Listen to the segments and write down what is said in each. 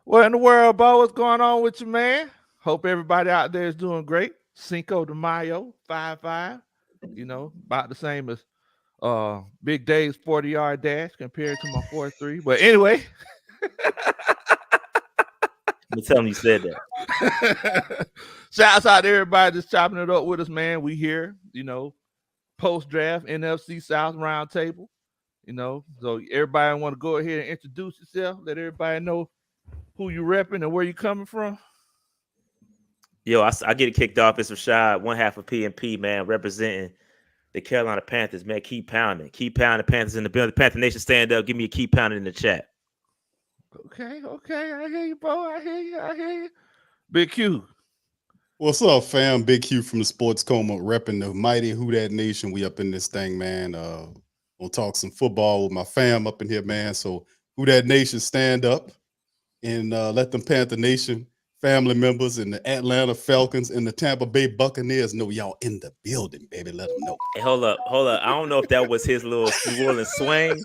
What in the world, Bo? What's going on with you, man? Hope everybody out there is doing great. Cinco de Mayo, 5-5. About the same as Big Dave's 40-yard dash compared to my 4-3. But anyway, I'm telling you said that. shouts out to everybody that's chopping it up with us, man. We here, post draft NFC South roundtable. So everybody want to go ahead and introduce yourself, let everybody know who you repping and where you coming from. Yo, I get it kicked off. It's Rashad, one half of PNP, man, representing the Carolina Panthers, man. Keep pounding. Keep pounding. Panthers in the building. Panther Nation, stand up. Give me a keep pounding in the chat. Okay. I hear you, bro. I hear you. Big Q. What's up, fam? Big Q from the Sports Coma, repping the mighty Who Dat Nation. We up in this thing, man. We'll talk some football with my fam up in here, man. So Who Dat Nation, stand up and let them Panther Nation family members and the Atlanta Falcons and the Tampa Bay Buccaneers know y'all in the building, baby. Let them know. Hey, hold up. I don't know if that was his little New Orleans swing.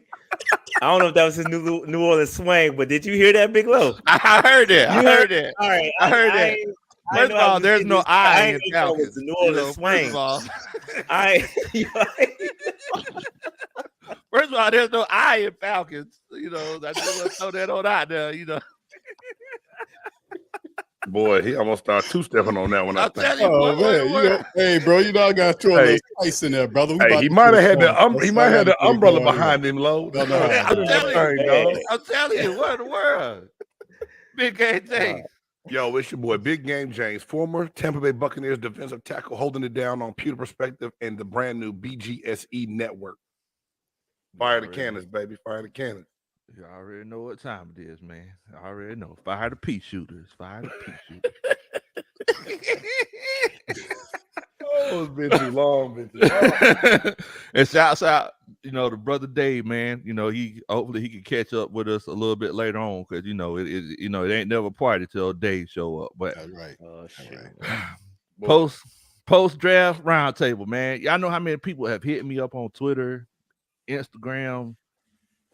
I don't know if that was his New Orleans swing, but did you hear that, Big Low? I heard it. All right. I heard that. First of all, there's no I in Falcons. The New Orleans swing. First of all, first of all, there's no I in Falcons. I just want to throw that on out there. Boy, he almost started two-stepping on that one. I'll tell you, man. Hey, bro, I got to throw a little spice in there, brother. He might have had the umbrella behind him, low. I'm telling you, what in the world? Big Game James. Yo, it's your boy, Big Game James, former Tampa Bay Buccaneers defensive tackle, holding it down on Pewter Perspective and the brand new BGSE network. Fire the cannons, baby. Fire the cannons. You already know what time it is, man. I already know. Fire the pea shooters. Fire the pea shooters. Oh, it's been too long. And shouts out, to brother Dave, man. He hopefully he can catch up with us a little bit later on because it ain't never party till Dave show up. But that's right. Oh shit. Post draft roundtable, man. Y'all know how many people have hit me up on Twitter, Instagram,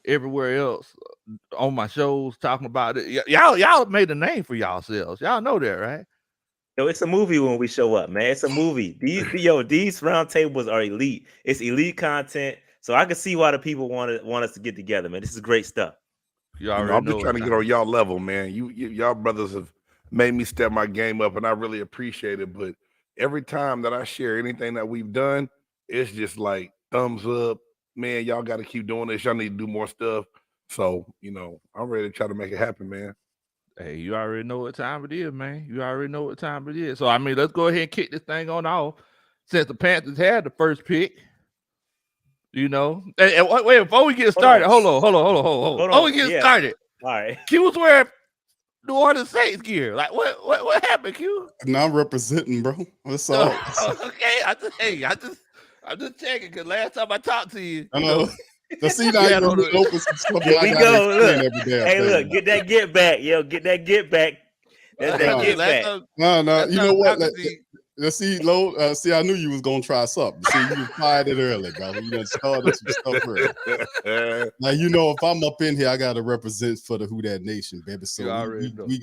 everywhere else on my shows talking about it. Y'all made a name for yourselves. Y'all know that, right? Yo, it's a movie when we show up, man. It's a movie. These round tables are elite. It's elite content. So I can see why the people want us to get together, man. This is great stuff. I'm just trying to get on y'all level, man. Y'all brothers have made me step my game up, and I really appreciate it. But every time that I share anything that we've done, it's just like thumbs up. Man, y'all got to keep doing this. Y'all need to do more stuff. So, I'm ready to try to make it happen, man. Hey, you already know what time it is, man. You already know what time it is. So, let's go ahead and kick this thing on off. Since the Panthers had the first pick, Hey, wait, before we get started, hold on. Before we get started, all right. Q was wearing New Orleans Saints gear. Like, what happened, Q? Now I'm representing, bro. What's up? Okay, I'm just checking because last time I talked to you, I know. See, now Here we go. Look. Hey, look, get that get back, yo. Get that get back. That's that get back. No. You know what? Let's see, Lo. See, I knew you was gonna try something. See, you fired it early, brother. You done started some stuff early. Now if I'm up in here, I gotta represent for the Who Dat Nation, baby. So we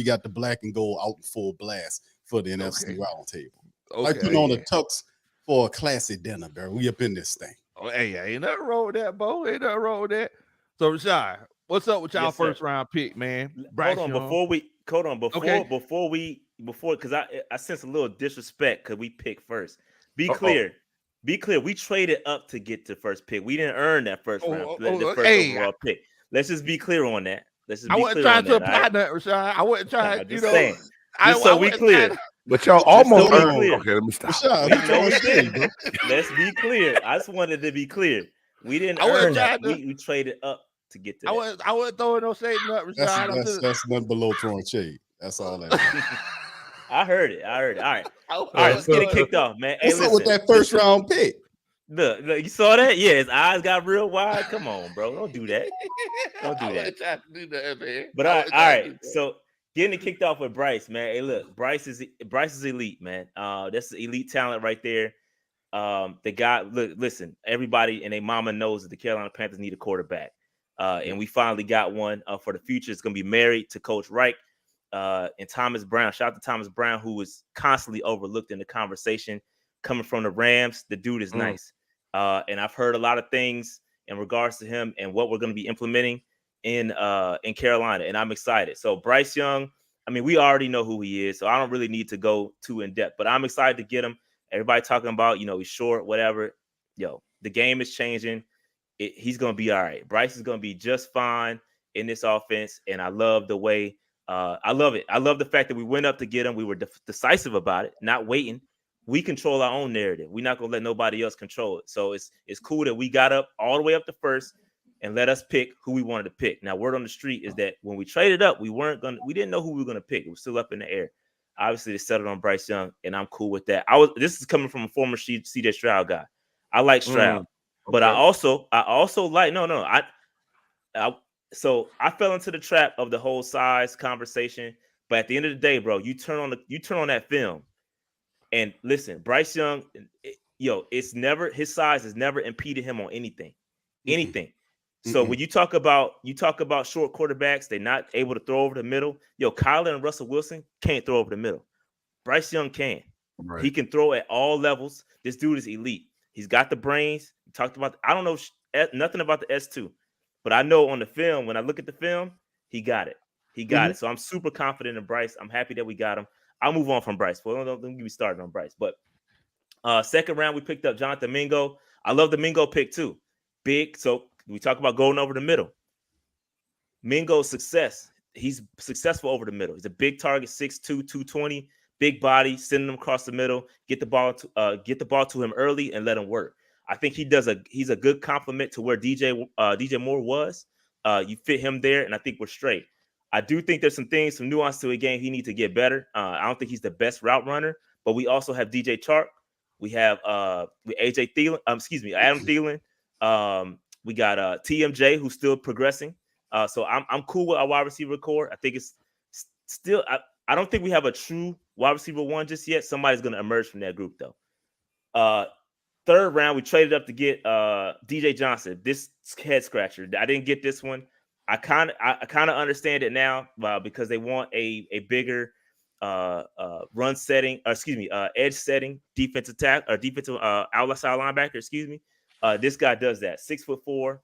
got the black and gold out in full blast for the NFC roundtable. Okay. Like putting on a tux for a classy dinner, bro. We up in this thing. Oh, hey, ain't nothing wrong with that, Bo. Ain't nothing wrong with that. So, Rashad, what's up with y'all first round pick, man? Hold on, before because I sense a little disrespect because we picked first. Be clear. We traded up to get the first pick. We didn't earn that first round, the first overall pick. Let's just be clear on that. I wasn't trying to apply that, Rashad. I wasn't trying. So we clear. But y'all almost clear. Okay, let me stop. Let's be clear. I just wanted to be clear. We didn't earn that. We traded up to get to that. I wasn't throwing no shade up, Rashad. That's nothing below throwing shade. That's all that is. I heard it. All right. Let's get it kicked off, man. What's up with that first round pick? Look, you saw that? Yeah, his eyes got real wide. Come on, bro. Don't do that. Don't do that. Trying to do that, man. But all right. So getting it kicked off with Bryce, man. Hey, look, Bryce is elite, man. That's elite talent right there. The guy, listen, everybody and their mama knows that the Carolina Panthers need a quarterback. And we finally got one for the future. It's going to be married to Coach Reich and Thomas Brown. Shout out to Thomas Brown, who was constantly overlooked in the conversation coming from the Rams. The dude is nice. And I've heard a lot of things in regards to him and what we're going to be implementing in Carolina. And I'm excited. So Bryce Young, I mean, we already know who he is, so I don't really need to go too in depth, but I'm excited to get him. Everybody talking about, he's short, whatever. The game is changing. He's going to be all right. Bryce is going to be just fine in this offense, and I love the way I love it. I love the fact that we went up to get him. We were decisive about it, not waiting. We control our own narrative. We're not going to let nobody else control it. So it's cool that we got up all the way up to first and let us pick who we wanted to pick. Now, word on the street is that when we traded up, we didn't know who we were going to pick. It was still up in the air. Obviously, they settled on Bryce Young, and I'm cool with that. This is coming from a former CJ Stroud guy. I like Stroud, but I also like so I fell into the trap of the whole size conversation. But at the end of the day, bro, you turn on that film, and listen, Bryce Young, his size has never impeded him on anything. So when you talk about short quarterbacks, they're not able to throw over the middle. Kyler and Russell Wilson can't throw over the middle. Bryce Young can. Right. He can throw at all levels. This dude is elite. He's got the brains. We talked about. I don't know nothing about the S2, but I know on the film. When I look at the film, he got it. It. So I'm super confident in Bryce. I'm happy that we got him. I'll move on from Bryce. Well, don't get me started on Bryce. But second round, we picked up Jonathan Mingo. I love the Mingo pick too. Big. So we talk about going over the middle. Mingo's success. He's successful over the middle. He's a big target, 6'2", 220, big body, sending him across the middle. Get the ball to him early and let him work. I think he's a good complement to where DJ Moore was. You fit him there, and I think we're straight. I do think there's some nuance to a game he needs to get better. I don't think he's the best route runner, but we also have DJ Chark. We have Adam Thielen. We got TMJ, who's still progressing. So I'm cool with our wide receiver core. I think it's still I don't think we have a true wide receiver one just yet. Somebody's going to emerge from that group, though. Third round, we traded up to get DJ Johnson. This head scratcher. I didn't get this one. I kind of understand it now because they want a bigger run setting, edge setting, defensive outside linebacker. This guy does that. 6'4",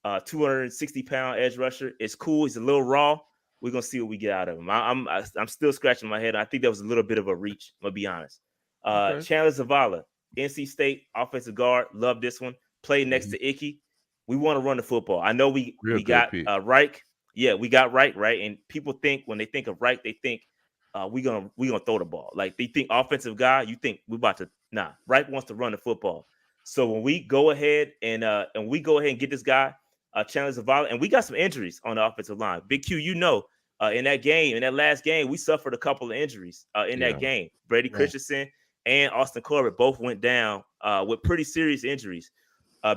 260-pound edge rusher. It's cool. He's a little raw. We're gonna see what we get out of him. I'm still scratching my head. I think that was a little bit of a reach. I'm gonna be honest. Chandler Zavala, NC State offensive guard. Love this one. Played next to Icky. We want to run the football. I know we got Reich. Yeah, we got Reich, right? And people think when they think of Reich, they think we gonna throw the ball. Like they think offensive guy. You think we about to? Nah, Reich wants to run the football. So when we go ahead and get this guy, Chandler Zavala, and we got some injuries on the offensive line. Big Q, in that last game, we suffered a couple of injuries in that game. Brady Christensen and Austin Corbett both went down with pretty serious injuries.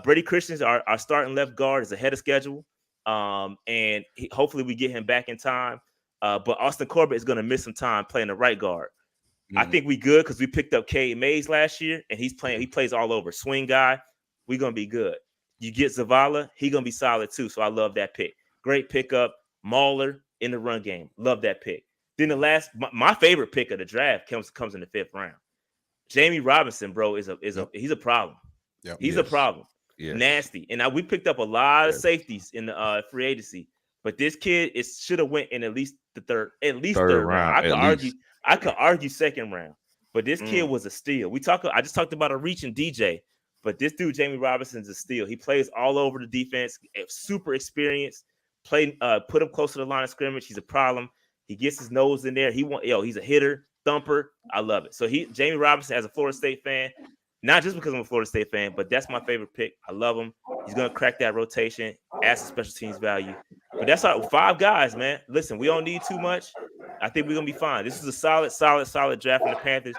Brady Christensen, our starting left guard, is ahead of schedule, and hopefully we get him back in time. But Austin Corbett is going to miss some time playing the right guard. I think we good because we picked up Cade Mays last year, and he plays all over. Swing guy, we're going to be good. You get Zavala, he's going to be solid too, so I love that pick. Great pickup. Mauler in the run game. Love that pick. Then my favorite pick of the draft comes in the 5th round. Jamie Robinson, bro, he's a problem. Yep. He's a problem. Yes. Nasty. And we picked up a lot of safeties in the free agency, but this kid should have went in at least third round. I could argue 2nd round, but this kid was a steal. I just talked about a reaching DJ, but this dude Jamie Robinson's a steal. He plays all over the defense, super experienced. Put him close to the line of scrimmage. He's a problem. He gets his nose in there. He's a hitter, thumper. I love it. So Jamie Robinson, as a Florida State fan, not just because I'm a Florida State fan, but that's my favorite pick. I love him. He's gonna crack that rotation, add some special teams value. But that's our 5 guys, man. Listen, we don't need too much. I think we're gonna be fine. This is a solid draft from the Panthers.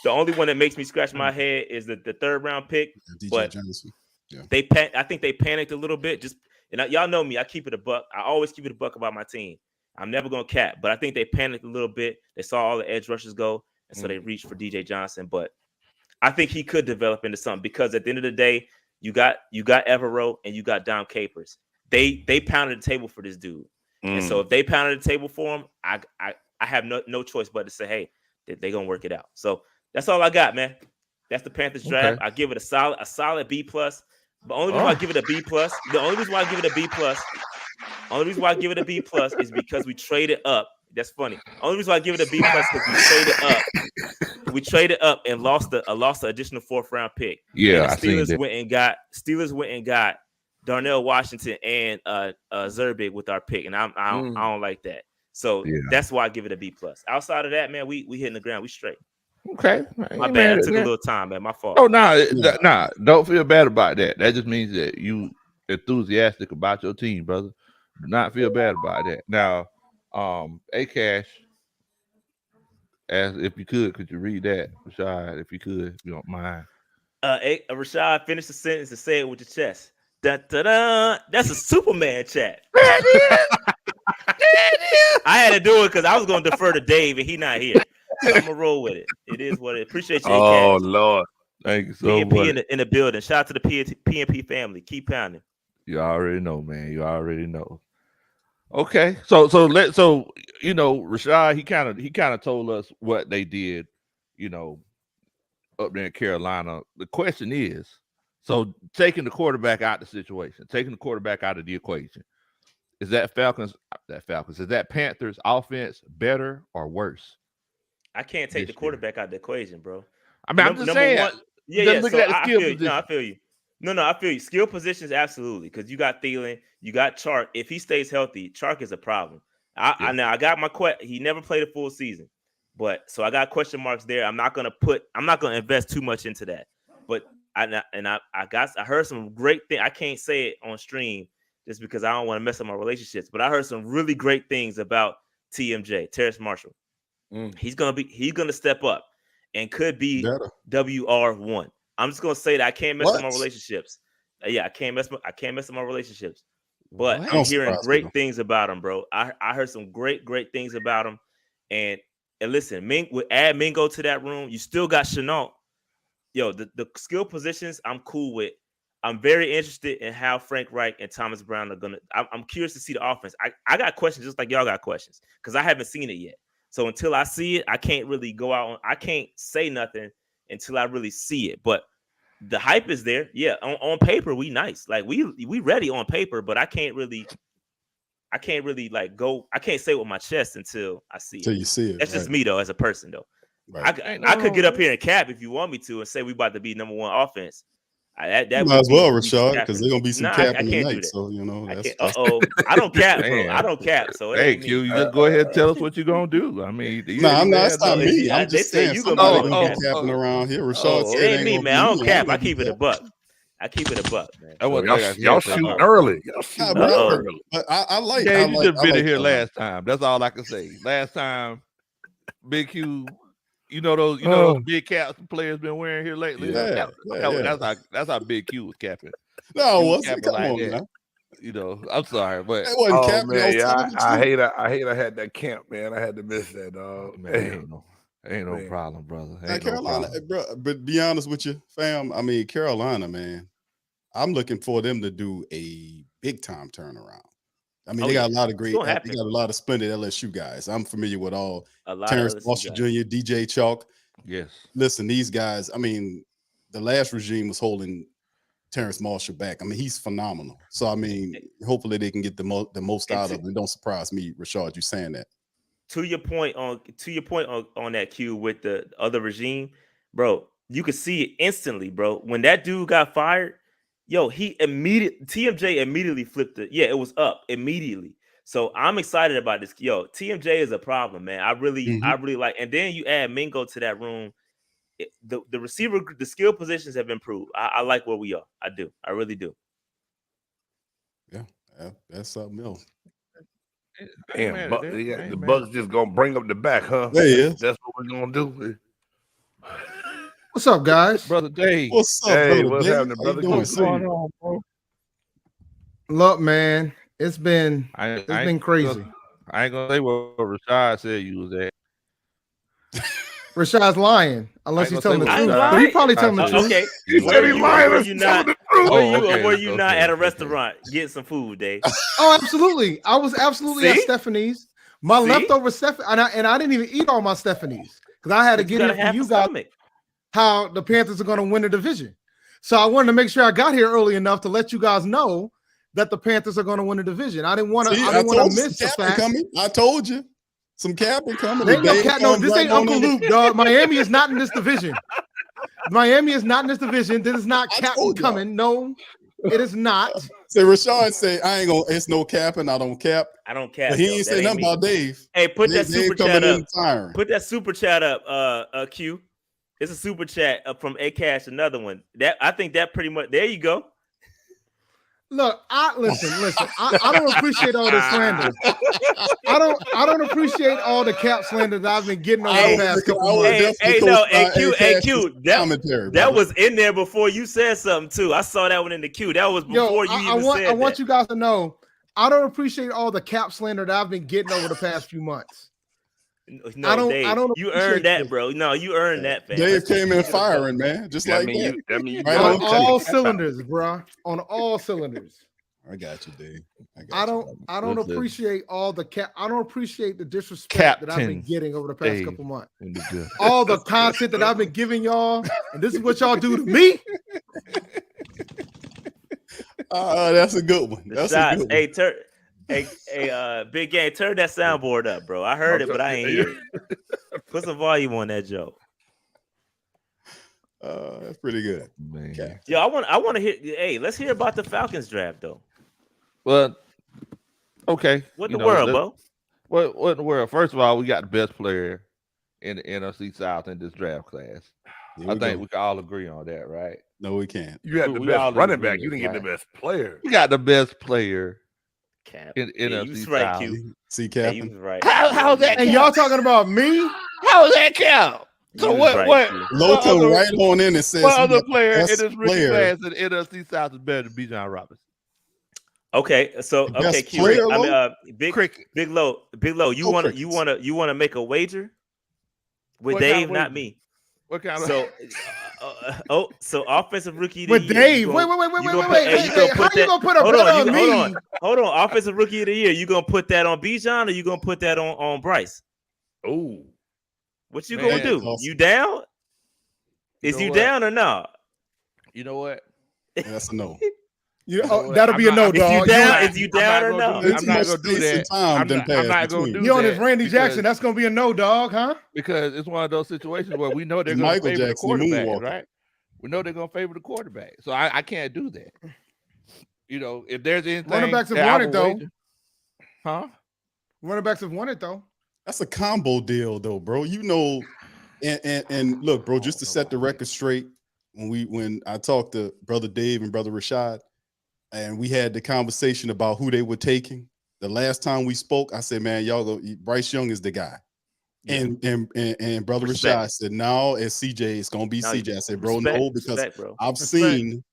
The only one that makes me scratch my head is the 3rd round pick. DJ Johnson. Yeah. I think they panicked a little bit. And y'all know me, I keep it a buck. I always keep it a buck about my team. I'm never gonna cap, but I think they panicked a little bit. They saw all the edge rushers go, and so they reached for DJ Johnson. But I think he could develop into something because at the end of the day, you got Evero and you got Dom Capers. they pounded the table for this dude. And so if they pounded the table for him, I have no choice but to say, hey, they're gonna work it out. So that's all I got, man. That's the Panthers draft. I give it a solid B plus. The only reason why I give it a B plus, is because we traded up. That's funny. Only reason why I give it a B plus because we traded up. We traded up and lost the additional 4th round pick. Yeah, and the Steelers went and got Darnell Washington and Zerbig with our pick, and I don't like that. So that's why I give it a B plus. Outside of that, man, we hitting the ground. We straight. Okay, my bad. I took a little time, man. My fault. Oh nah, don't feel bad about that. That just means that you enthusiastic about your team, brother. Do not feel bad about that. Now, Cash, as if you could you read that, Rashad? If you could, if you don't mind. Rashad, finish the sentence and say it with your chest. Da-da-da. That's a Superman chat. I had to do it because I was going to defer to Dave and he not here. So I'm gonna roll with it. It is what it. Appreciate you. Oh Lord, thank you so much. PNP in the building. Shout out to the PNP family. Keep pounding. You already know, man. You already know. Okay, so you know, Rashad, he kind of told us what they did, you know, up there in Carolina. The question is, so taking the quarterback out of the situation, taking the quarterback out of the equation, is that Panthers offense better or worse? I can't take the quarterback out of the equation, bro. I mean, I'm just saying. One, yeah. So I feel you. No, I feel you. No, I feel you. Skill positions, absolutely, because you got Thielen, you got Chark. If he stays healthy, Chark is a problem. I got my He never played a full season, but so I got question marks there. I'm not gonna invest too much into that. But I heard some great things. I can't say it on stream just because I don't want to mess up my relationships. But I heard some really great things about TMJ, Terrace Marshall. He's gonna step up and could be WR1. I'm just gonna say that I can't mess up my relationships. Yeah, I can't mess up my relationships. But I'm hearing great things about him, bro. I heard some great things about him. And listen, add Mingo to that room. You still got Chenault. Yo, the skill positions I'm cool with. I'm very interested in how Frank Reich and Thomas Brown are gonna. I'm curious to see the offense. I got questions just like y'all got questions because I haven't seen it yet. So until I see it, I can't really go out. I can't say nothing until I really see it. But the hype is there. Yeah, on paper we nice. Like we ready on paper, but I can't really like go. I can't say it with my chest until I see it. Until you see it. That's just me though, as a person though. Right. I could get up here and cap if you want me to and say we about to be number one offense. That might as well, Rashad, because there's gonna be some capping tonight. So you know, I don't cap, bro. I don't cap. So hey, Q, you just go ahead and tell us what you're gonna do. I mean, I'm not. It's not me. I'm just saying you gonna be capping around here. Rashad said, "It ain't me, man. I don't cap. I keep it a buck. Man. Y'all shoot early. But I like. Yeah, you just been in here last time. That's all I can say. Last time, Big Q. You know those big caps the players been wearing here lately. That's how Big Q was capping. No, it wasn't. Come on, man. You know, I'm sorry, but it wasn't capping. Man, I hate I had that camp, man. I had to miss that, dog. Man, ain't no problem, brother. Ain't Carolina, bro. But be honest with you, fam. I mean, Carolina, man. I'm looking for them to do a big time turnaround. I mean, they got a lot of great. They got a lot of splendid LSU guys. I'm familiar with all. Terrence Marshall Jr., DJ Chalk. Yes. Listen, these guys. I mean, the last regime was holding Terrence Marshall back. I mean, he's phenomenal. So I mean, hopefully they can get the most out of him. Don't surprise me, Rashad, you saying that. To your point on that Q with the other regime, bro. You could see it instantly, bro. When that dude got fired. Yo, TMJ immediately flipped it. Yeah, it was up immediately. So I'm excited about this. Yo, TMJ is a problem, man. I really like. And then you add Mingo to that room. The receiver, the skill positions have improved. I like where we are. I do. I really do. Yeah, that's something else. Damn, the Bucks just gonna bring up the back, huh? Yeah, that's what we're gonna do. What's up, guys? Brother Dave. What's up, hey, brother what's Dave? happening, brother? What's going on, bro? Look, man, it's been crazy. I ain't gonna say what Rashad said you was at. Rashad's lying unless he's telling the truth. But he probably telling the truth. Okay. He said he lying. Were you not? Were you not at a restaurant getting some food, Dave? Oh, absolutely. I was absolutely at Stephanie's. My leftover Stephanie, and I didn't even eat all my Stephanie's because I had to get here for you guys. How the Panthers are going to win the division. So I wanted to make sure I got here early enough to let you guys know that the Panthers are going to win the division. I didn't want to miss the fact. Coming. I told you. Some cap coming. There ain't no cap. No, this ain't Uncle Luke, dog. Miami is not in this division. Miami is not in this division. This is not cap coming. No, it is not. Say Rashad say I ain't gonna. It's no capping. I don't cap. I don't cap. But he ain't say nothing about Dave. Hey, put that super chat up. Put that super chat up. Q. It's a super chat from A Cash. Another one. That I think that pretty much. There you go. Look, listen. I don't appreciate all this slander. I don't appreciate all the cap slander that I've been getting over the past couple months. AQ. That was in there before you said something too. I saw that one in the queue. That was before you even said that. I want you guys to know I don't appreciate all the cap slander that I've been getting over the past few months. No, Dave, you earned that, bro. No, you earned that, man. Dave came in firing, man. Just like that. On all cylinders, bro. On all cylinders. I got you, Dave. I don't appreciate all the cap. I don't appreciate the disrespect that I've been getting over the past couple months. All the content that I've been giving y'all, and this is what y'all do to me. That's a good one. That's a good one. Hey, Big Game, turn that soundboard up, bro. I heard it, but I ain't hear it. Put some volume on that joke. That's pretty good, man. Okay. Yo, I want to hear. Hey, let's hear about the Falcons draft, though. Well, okay. What in the world, bro? What in the world? First of all, we got the best player in the NFC South in this draft class. I think we can all agree on that, right? No, we can't. You had the best running back. You didn't get the best player. We got the best player. Cap. In NFC right, South. See, Cap. Yeah, right. How's that? And y'all talking about me? How is that Cap? So what? Low come right on in and says what other player in this rookie class in the NFC South is better than Bijan Robinson? Okay, so Q. Big Low. You wanna make a wager with what Dave, not me. What kind of so offensive rookie of the year. With Dave. Wait. How you gonna put a bet on me? Hold on. Offensive rookie of the year. You gonna put that on Bijan or you gonna put that on Bryce? Oh. What you gonna do? Awesome. You down? Is you down or not? You know what? That's a no. That'll be a no, dog. Is you down or no? I'm not gonna do that. I'm not gonna do that. You on this Randy Jackson? That's gonna be a no, dog, huh? Because it's one of those situations where we know they're gonna favor the quarterback, right? We know they're gonna favor the quarterback, so I can't do that. You know, if there's anything, running backs have won it though, huh? Running backs have won it though. That's a combo deal, though, bro. You know, and look, bro, just to set the record straight, when I talked to Brother Dave and Brother Rashad, and we had the conversation about who they were taking. The last time we spoke, I said, man, y'all go, Bryce Young is the guy. Yeah. And Brother Rashad said, no, it's CJ, it's gonna be CJ. I said, bro, no, because I've seen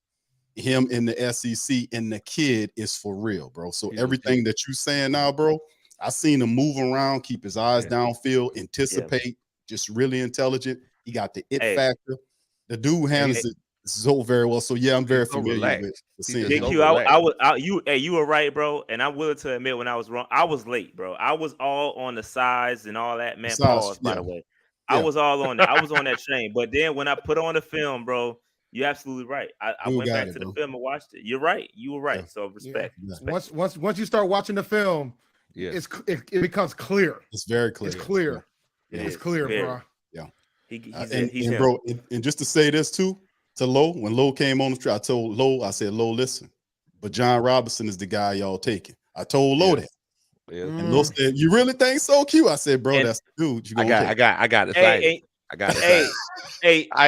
him in the SEC, and the kid is for real, bro. So everything that you saying now, bro, I seen him move around, keep his eyes downfield, anticipate, just really intelligent. He got the factor. The dude handles it so very well. So yeah, I'm very familiar with seeing him. You were right, bro. And I'm willing to admit when I was wrong. I was late, bro. I was all on the size and all that, man. Pause, by the way. I was all on that. I was on that train. But then when I put on the film, bro, you're absolutely right. I went back to the film and watched it. You're right. You were right. So respect. Once you start watching the film, it becomes clear. It's very clear. It's clear. It's clear, bro. Yeah. He's bro, and just to say this too, to Lowe, when Lowe came on the street, I told Lowe, I said, Lowe, listen, but John Robinson is the guy y'all taking. I told Lowe that. Yeah. And Lowe said, you really think so, Q? I said, bro, that's the dude. I got it. I ain't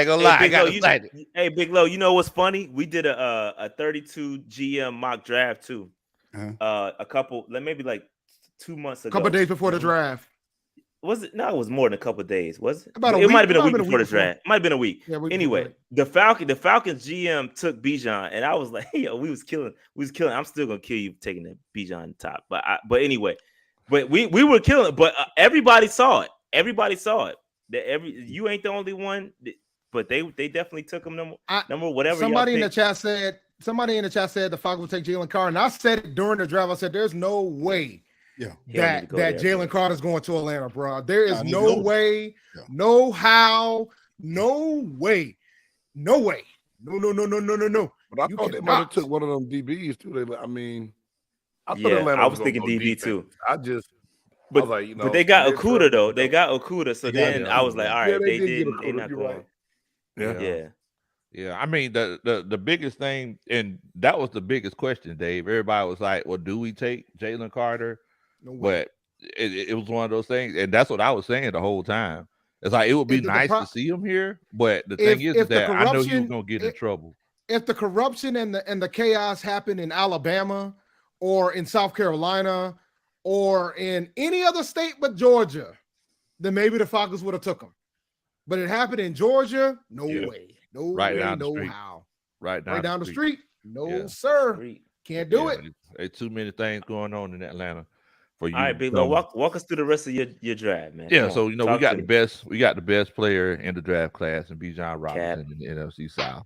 gonna lie. I got excited. Hey, Big Low, you know what's funny? We did a 32 GM mock draft too. Maybe like 2 months ago. A couple days before the draft. Was it? No, it was more than a couple of days. Was it? It might have been a week before the draft. It might have been a week. Yeah, anyway, the Falcons GM took Bijan, and I was like, hey, yo, we was killing. I'm still gonna kill you taking the Bijan top. But anyway, we were killing. But everybody saw it. You ain't the only one, but they definitely took him number whatever. Somebody in the chat said the Falcons would take Jalen Carter, and I said it during the draft. I said there's no way that Jalen Carter's going to Atlanta, bro. There is no way, no how, no way, no way. No. But I thought they might have took one of them DBs too. I thought Atlanta I was thinking DB too. I was like, but they got Okuda though. They got Okuda, so then I was like, all right, they didn't. They're not going. Yeah. I mean, the biggest thing, and that was the biggest question, Dave. Everybody was like, well, do we take Jalen Carter? No way. But it was one of those things, and that's what I was saying the whole time. It's like it would be nice to see him here, but the thing is that I know he was gonna get in trouble. If the corruption and the chaos happened in Alabama or in South Carolina or in any other state but Georgia, then maybe the Falcons would have took him. But it happened in Georgia, no way. No way, no how. Right down the street. No, sir. Can't do it. There's too many things going on in Atlanta for you. All right, Big Low, walk us through the rest of your draft, man. Yeah, so we got the best player in the draft class, and Bijan Robinson in the NFC South.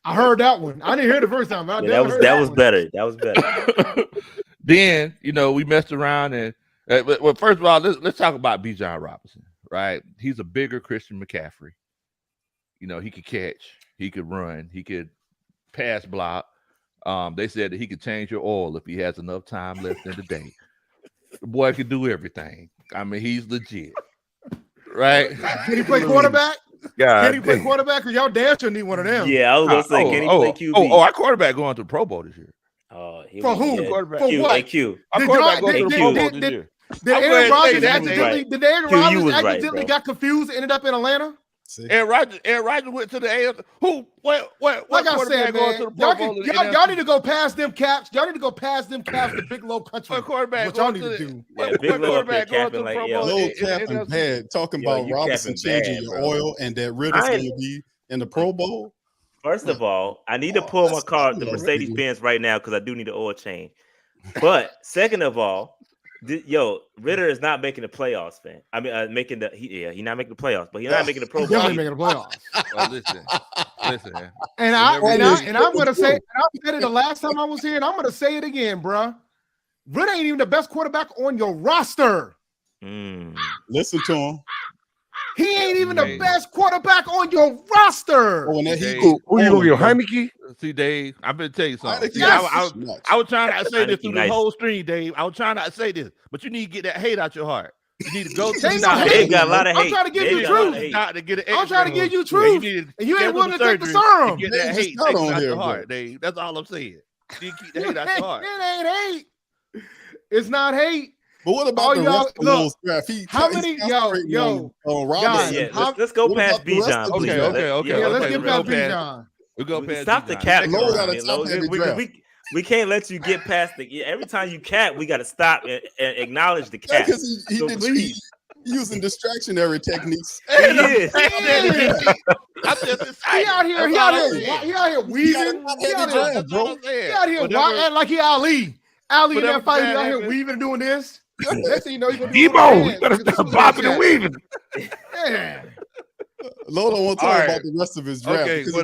I heard that one. I didn't hear the first time. That was better. That was better. Then we messed around and well, first of all, let's talk about Bijan Robinson, right? He's a bigger Christian McCaffrey. He could catch, he could run, he could pass block. They said that he could change your oil if he has enough time left in the day. The boy could do everything. I mean, he's legit, right? Can he play quarterback? God, can he play quarterback? Because y'all damn sure need one of them. Yeah, I was gonna say, can he play QB? Our quarterback going to the Pro Bowl this year. For who? Quarterback. For what? Q. Our quarterback going to the Pro Bowl this year. Did Aaron Rodgers accidentally got confused and ended up in Atlanta? Aaron Rodgers went to the AFC. What like I said, man, y'all need to go past them caps. Y'all need to go past them caps to Big Low country. What quarterback? What y'all need to do? Big Low going to the Pro Bowl. Low capping bad. Talking about Robinson changing your oil and that Ritter's going to be in the Pro Bowl. First of all, I need to pull my car, the Mercedes Benz, right now because I do need an oil change. But second of all, Ritter is not making the playoffs, man. I mean, he's not making the playoffs, but he's not making the Pro Bowl. Definitely making the playoffs. Well, listen. And I'm gonna say, and I said it the last time I was here, and I'm gonna say it again, bro. Ritter ain't even the best quarterback on your roster. Listen to him. He ain't even the best quarterback on your roster. Who you gonna give Heineke? See, Dave, I'm gonna tell you something. See, I was trying not to say this through the whole stream, Dave. I was trying not to say this, but you need to get that hate out your heart. You need to go to They got a lot of hate. I'm trying to give you truth. I'm trying to give you truth. And you ain't willing to take the serum. Get that hate out your heart, Dave. That's all I'm saying. You keep the hate out your heart. It ain't hate. It's not hate. But what about the rest of those draft? Let's go past Bijan. Okay. Yeah, let's get past Bijan. We go past. Stop the cap. We can't let you get past the. Every time you cap, we got to stop and acknowledge the cap. Because he's using distractionary techniques. He is. He out here weaving. He out here like he Ali. Ali in that fight, he out here weaving and doing this. Next thing you know, you're gonna do Debo, you better stop bopping and weaving. Yeah. Lola won't talk about the rest of his draft. Okay, for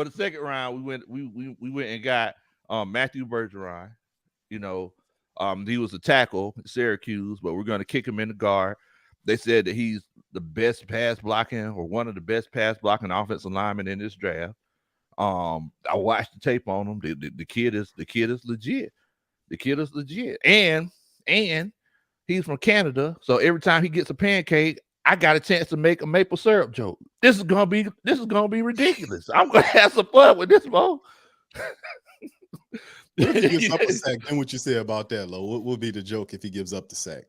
the second round, we went and got Matthew Bergeron. He was a tackle at Syracuse, but we're going to kick him in the guard. They said that he's the best pass blocking or one of the best pass blocking offensive linemen in this draft. I watched the tape on him. The kid is legit. The kid is legit, and he's from Canada. So every time he gets a pancake, I got a chance to make a maple syrup joke. This is gonna be ridiculous. I'm gonna have some fun with this, Mo. If he gives up a sack, then what you say about that, Lo? What will be the joke if he gives up the sack?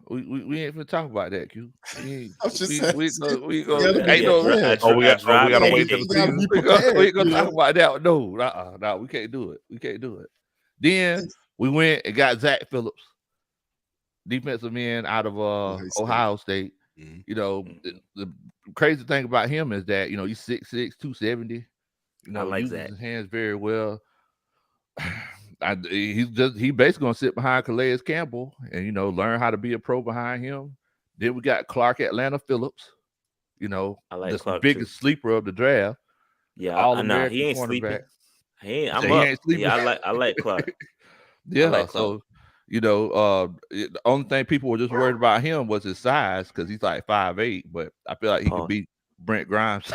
We ain't gonna talk about that, Q. We gotta wait till the we ain't gonna talk about that. No, we can't do it. Then we went and got Zach Phillips, defensive end out of Ohio State. Mm-hmm. The crazy thing about him is that he's 6'6", 270. I like uses that. his hands very well. He's basically gonna sit behind Calais Campbell and learn how to be a pro behind him. Then we got Clark Atlanta Phillips, I like the biggest sleeper of the draft. Yeah, All I know he American ain't cornerback. sleeping. I'm He up. ain't sleeping. Yeah, I like Clark. Yeah, like Clark. so the only thing people were just worried about him was his size because he's like 5'8", but I feel like he could beat Brent Grimes,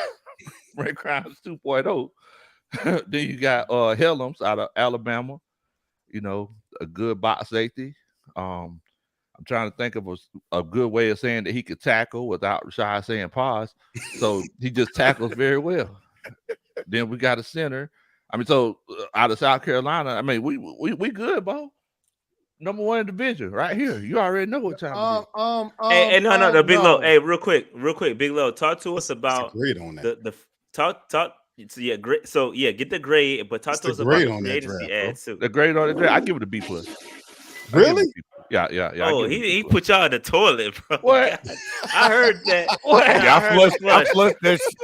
Brent Grimes 2.0. Then you got Helms out of Alabama, a good box safety. I'm trying to think of a good way of saying that he could tackle without Rashad saying pause. So he just tackles very well. Then we got a center. I mean, so out of South Carolina, I mean, we good, Bo. Number one in the division, right here. You already know what time it is. No, Big Low. Hey, real quick, Big Low. Talk to us about grade on that. the talk. So yeah, great. So yeah, get the grade, but talk to us about the free agency ads too. The grade on the draft, I give it a B+. Really? Yeah. Oh, he put y'all in the toilet, bro. What? I heard that. What? I flushed that.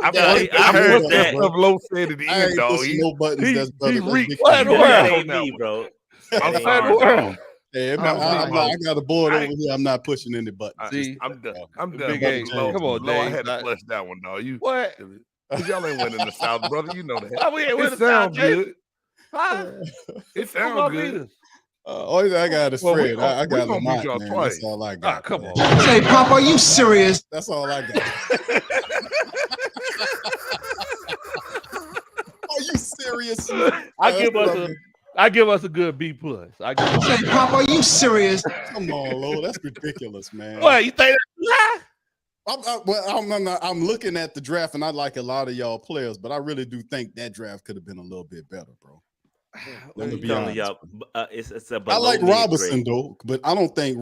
I heard that stuff Low said at the end, dog. No buttons. That's better. He reeked. What ain't me, bro. I'm sorry. Hey, I got a board over here. I'm not pushing any buttons. See, I'm done. I'm Big done. Come on, Low, I Dave. had to flush that one, dog. What? Y'all ain't winning the South, brother. You know that. It sounds good. Huh? It sounds good. Only thing I got is Fred. I got Lamont, y'all man. twice. That's all I got. Come on. Hey, Pop, are you serious? That's all I got. Are you serious? I give us a good B+. Hey, Pop, are you serious? Come on, Lo. That's ridiculous, man. What, you think that's I'm looking at the draft, and I like a lot of y'all players, but I really do think that draft could have been a little bit better, bro. Let me be honest. I like Robinson though, but I don't think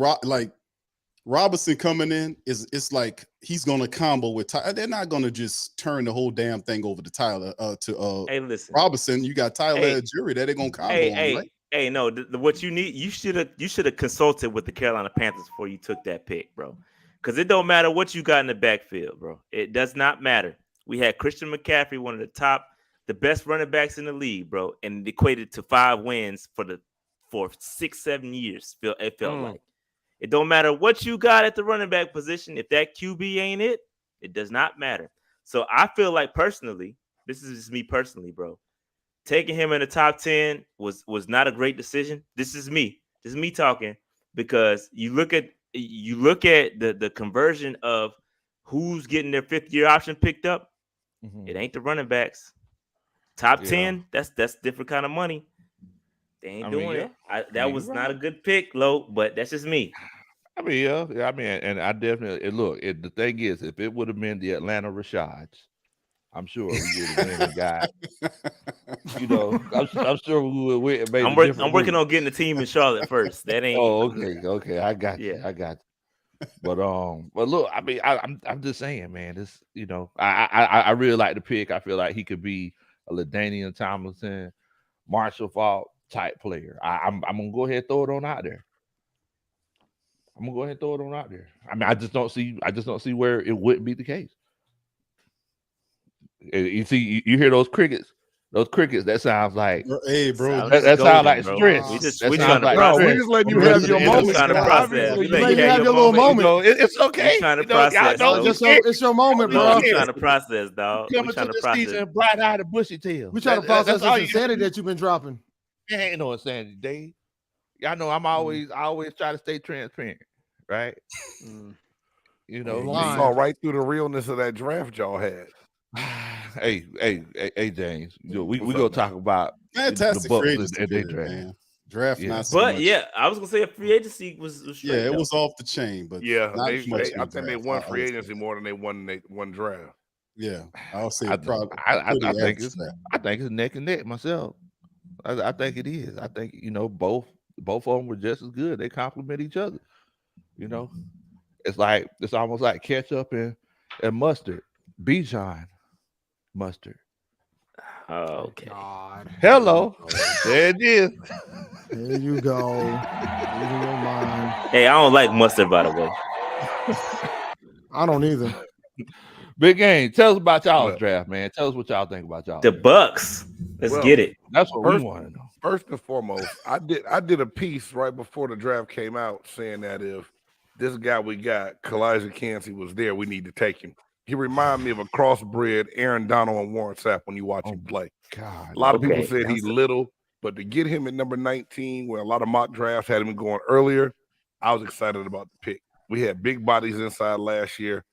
Robinson coming in it's like he's gonna combo with Tyler. They're not gonna just turn the whole damn thing over to Tyler hey, listen. Robinson. You got Tyler at jury that they're gonna combo on, right? Hey, no, what you need, you should have consulted with the Carolina Panthers before you took that pick, bro. Because it don't matter what you got in the backfield, bro. It does not matter. We had Christian McCaffrey, one of the best running backs in the league, bro, and it equated to 5 wins for 6-7 years. It felt like it don't matter what you got at the running back position. If that QB ain't it does not matter. So I feel like personally, this is just me personally, bro. Taking him in the top 10 was not a great decision. This is me talking, because you look at the conversion of who's getting their 5th-year option picked up. Mm-hmm. It ain't the running backs. Top 10, that's different kind of money. They ain't doing it. That was not a good pick, Lo, but that's just me. I mean, and I definitely look. The thing is, if it would have been the Atlanta Rashads, I'm sure we would have been the guy. I'm sure we would have made. I'm working on getting the team in Charlotte first. That ain't. Oh, okay. I got you. I got you. But look, I mean, I'm just saying, man. This, I really like the pick. I feel like he could be a LaDainian Tomlinson, Marshall Faulk type player. I'm gonna go ahead and throw it on out there. I mean, I just don't see where it wouldn't be the case. You see, you hear those crickets. That sounds like, hey, bro. That sounds like stress. We just letting you have your moment. Trying to process. We let you have your little moment. It's okay. Trying to process. It's your moment, bro. We're trying to process, dog. Coming to this season, bright-eyed and bushy-tailed. We trying to process this insanity that you've been dropping. There ain't no insanity, Dave. Y'all know I always try to stay transparent, right? You saw right through the realness of that draft y'all had. Hey, James. We gonna talk about fantastic the free Bucks and they draft. Man. Draft, yeah. Not so but much. Yeah, I was gonna say a free agency was straight it up. was off the chain, but I think they won free agency more than they won draft. Yeah, I'll say I think it's neck and neck myself. I think it is. I think both of them were just as good. They complement each other. It's almost like ketchup and mustard. Bichon mustard. Oh, okay. God. Hello. There it is. There you go. Using your mind. Hey, I don't like mustard, by the way. I don't either. Big Game. Tell us about y'all's draft, man. Tell us what y'all think about y'all. The Bucks. Let's get it. That's what we want to know. First and foremost, I did a piece right before the draft came out saying that if this guy we got, Kalijah Kancey, was there, we need to take him. He reminded me of a crossbred Aaron Donald and Warren Sapp when you watch him play. God, a lot of people said he's little, but to get him at number 19, where a lot of mock drafts had him going earlier, I was excited about the pick. We had big bodies inside last year.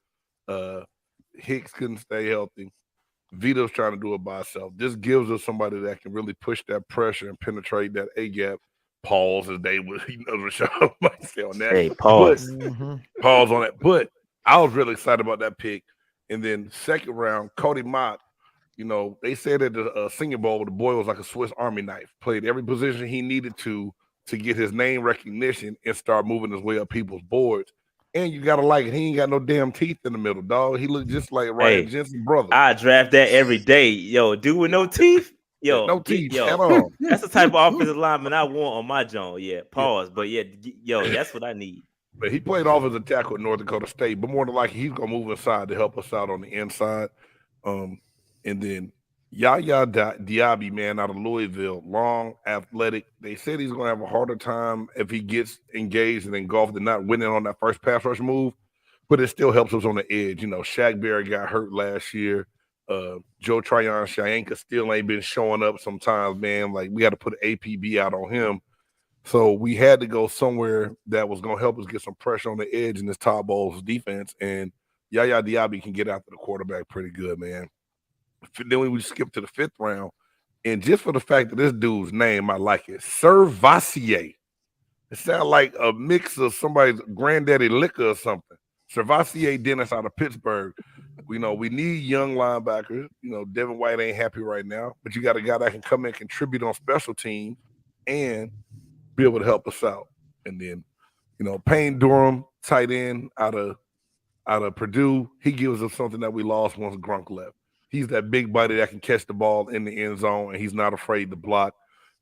Hicks couldn't stay healthy. Vito's trying to do it by himself. This gives us somebody that can really push that pressure and penetrate that A gap. Pause, as they would, Rashad might say on that. Hey, pause. Pause on that. But I was really excited about that pick. And then second round, Cody Mott, they said at the Senior Bowl, the boy was like a Swiss Army knife. Played every position he needed to get his name recognition and start moving his way up people's boards. And you gotta like it. He ain't got no damn teeth in the middle, dog. He looked just like Ryan Jensen's brother. I draft that every day. Yo, dude with no teeth. Yo, no teeth at all. That's the type of offensive lineman I want on my joint. Yeah, pause. But that's what I need. But he played offensive tackle at North Dakota State, but more than likely he's gonna move inside to help us out on the inside. And then Yaya Diaby, man, out of Louisville, long, athletic. They said he's going to have a harder time if he gets engaged and engulfed and not winning on that first pass rush move, but it still helps us on the edge. Shaq Barrett got hurt last year. Joe Tryon Shayanka still ain't been showing up sometimes, man. Like, we got to put an APB out on him. So we had to go somewhere that was going to help us get some pressure on the edge in this Todd Bowles defense, and Yaya Diaby can get after the quarterback pretty good, man. Then we skip to the 5th round, and just for the fact that this dude's name, I like it. Servassier. It sounds like a mix of somebody's granddaddy liquor or something. Servassier Dennis out of Pittsburgh. We need young linebackers. Devin White ain't happy right now, but you got a guy that can come in and contribute on special teams and be able to help us out. And then, Payne Durham, tight end out of Purdue, he gives us something that we lost once Grunk left. He's that big body that can catch the ball in the end zone, and he's not afraid to block.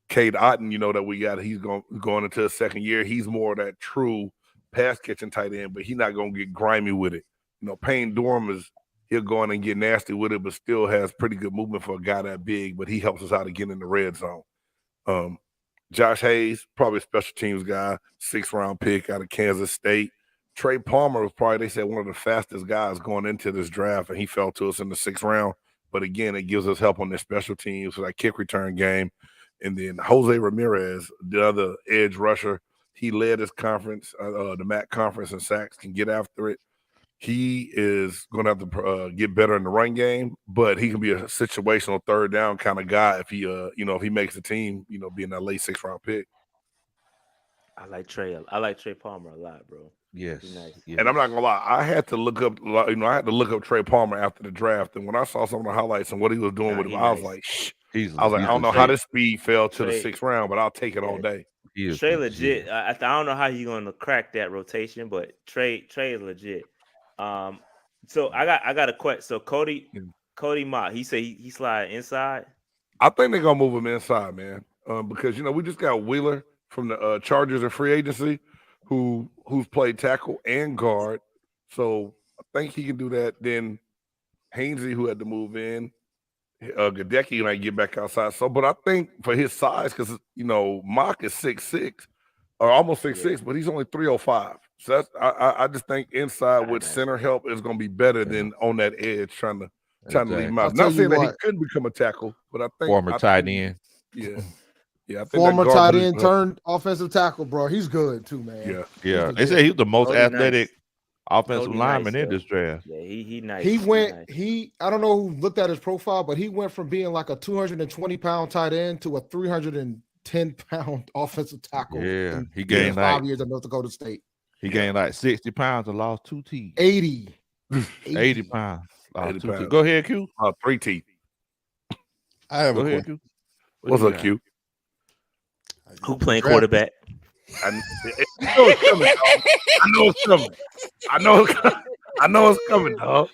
Cade Otton, that we got, he's going into his second year. He's more of that true pass-catching tight end, but he's not going to get grimy with it. Payne Durham he'll go in and get nasty with it, but still has pretty good movement for a guy that big, but he helps us out again in the red zone. Josh Hayes, probably a special teams guy, 6th-round pick out of Kansas State. Trey Palmer was probably, they said, one of the fastest guys going into this draft, and he fell to us in the 6th round. But again, it gives us help on their special teams for that kick return game. And then Jose Ramirez, the other edge rusher, he led his conference, the MAC conference in sacks, can get after it. He is going to have to get better in the run game, but he can be a situational third down kind of guy if he, if he makes the team, being that late 6th round pick. I like Trey Palmer a lot, bro. Yes. Nice. And I'm not gonna lie, I had to look up Trey Palmer after the draft, and when I saw some of the highlights and what he was doing with him, I was like, I don't know how this speed fell to the 6th round, but I'll take it all day. Trey legit. I don't know how he's gonna crack that rotation, but Trey is legit. So I got a question. So Cody Mott, he said he slide inside. I think they're gonna move him inside, man, because we just got Wheeler from the Chargers in free agency, who's played tackle and guard. So I think he can do that. Then Hainsey, who had to move in, Gadecki might get back outside. So, but I think for his size, because Mock is 6'6", or almost 6'6", but he's only 305. So that's I just think inside with center help is going to be better than on that edge trying to leave him out. Not saying that he couldn't become a tackle, but I think former tight end. Yeah. Yeah, I think former tight end turned offensive tackle, bro. He's good too, man. Yeah. They say he's the most athletic offensive lineman in this draft. Yeah, he nice. I don't know who looked at his profile, but he went from being like a 220-pound tight end to a 310-pound offensive tackle. Yeah, he gained 5 years at North Dakota State. He gained like 60 pounds and lost 2 teeth. 80 pounds. 80 pounds. Go ahead, Q. 3 teeth. I have a question. What's up, Q? Who playing quarterback? I know it's coming. I know it's coming, dog.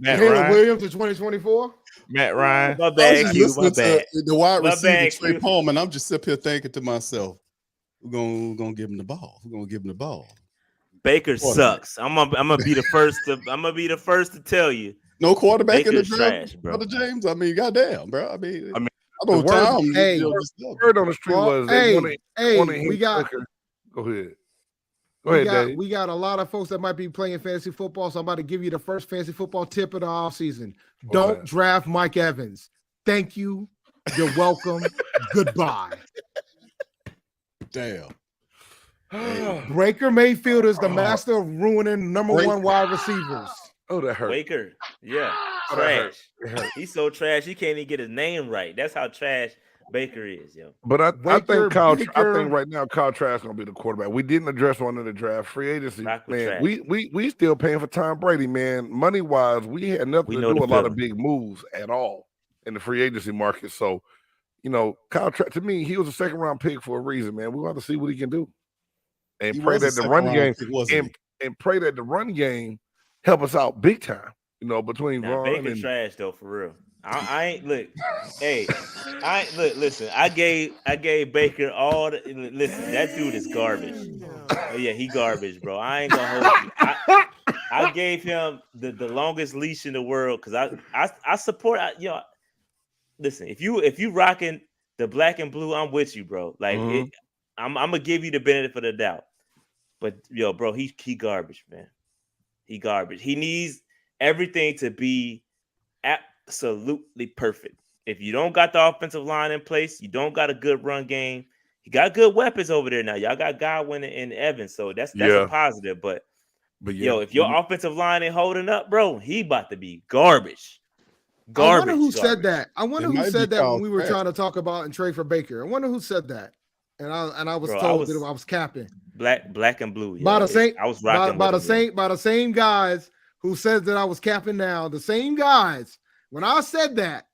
Caleb Williams to 2024. Matt Ryan. My bad, Q. My bad. The wide receiver Trey Palmer, and I'm just sitting here thinking to myself, we're gonna give him the ball. We're gonna give him the ball. Baker sucks. I'm gonna be the first to tell you. No quarterback Baker's in the draft, trash, bro. Brother James. I mean, goddamn, bro. I mean, I know Tom. Word on the street was they wanted him. We got. Go ahead. Go ahead, Dave. We got a lot of folks that might be playing fantasy football, so I'm about to give you the first fantasy football tip of the offseason. Don't draft Mike Evans. Thank you. You're welcome. Goodbye. Damn. Baker Mayfield is the master of ruining number one wide receivers. Oh, that hurt. Baker, trash. He's so trash. He can't even get his name right. That's how trash Baker is, yo. But I think right now Kyle Trask gonna be the quarterback. We didn't address one in the draft. Free agency, man. We still paying for Tom Brady, man. Money wise, we had nothing to do a lot of big moves at all in the free agency market. So, Kyle Trask, to me, he was a second round pick for a reason, man. We want to see what he can do. And pray that the run game and pray that the run game help us out big time. Between Ron Baker and trash though, for real. I ain't look. Hey, I ain't look. Listen, I gave Baker all the. Listen, that dude is garbage. Oh yeah, he garbage, bro. I ain't gonna hold you. I gave him the longest leash in the world because I support. Listen, if you rocking the black and blue, I'm with you, bro. Like I'm gonna give you the benefit of the doubt. But bro, he garbage, man. He garbage. He needs everything to be absolutely perfect. If you don't got the offensive line in place, you don't got a good run game. You got good weapons over there now. Y'all got Godwin and Evans, so that's a positive. But if your offensive line ain't holding up, bro, he about to be garbage. I wonder who said that. I wonder who said that when we were trying to talk about and trade for Baker. I wonder who said that. And I was told that I was capping. Black and blue. By the same guys who says that I was capping now. The same guys. When I said that,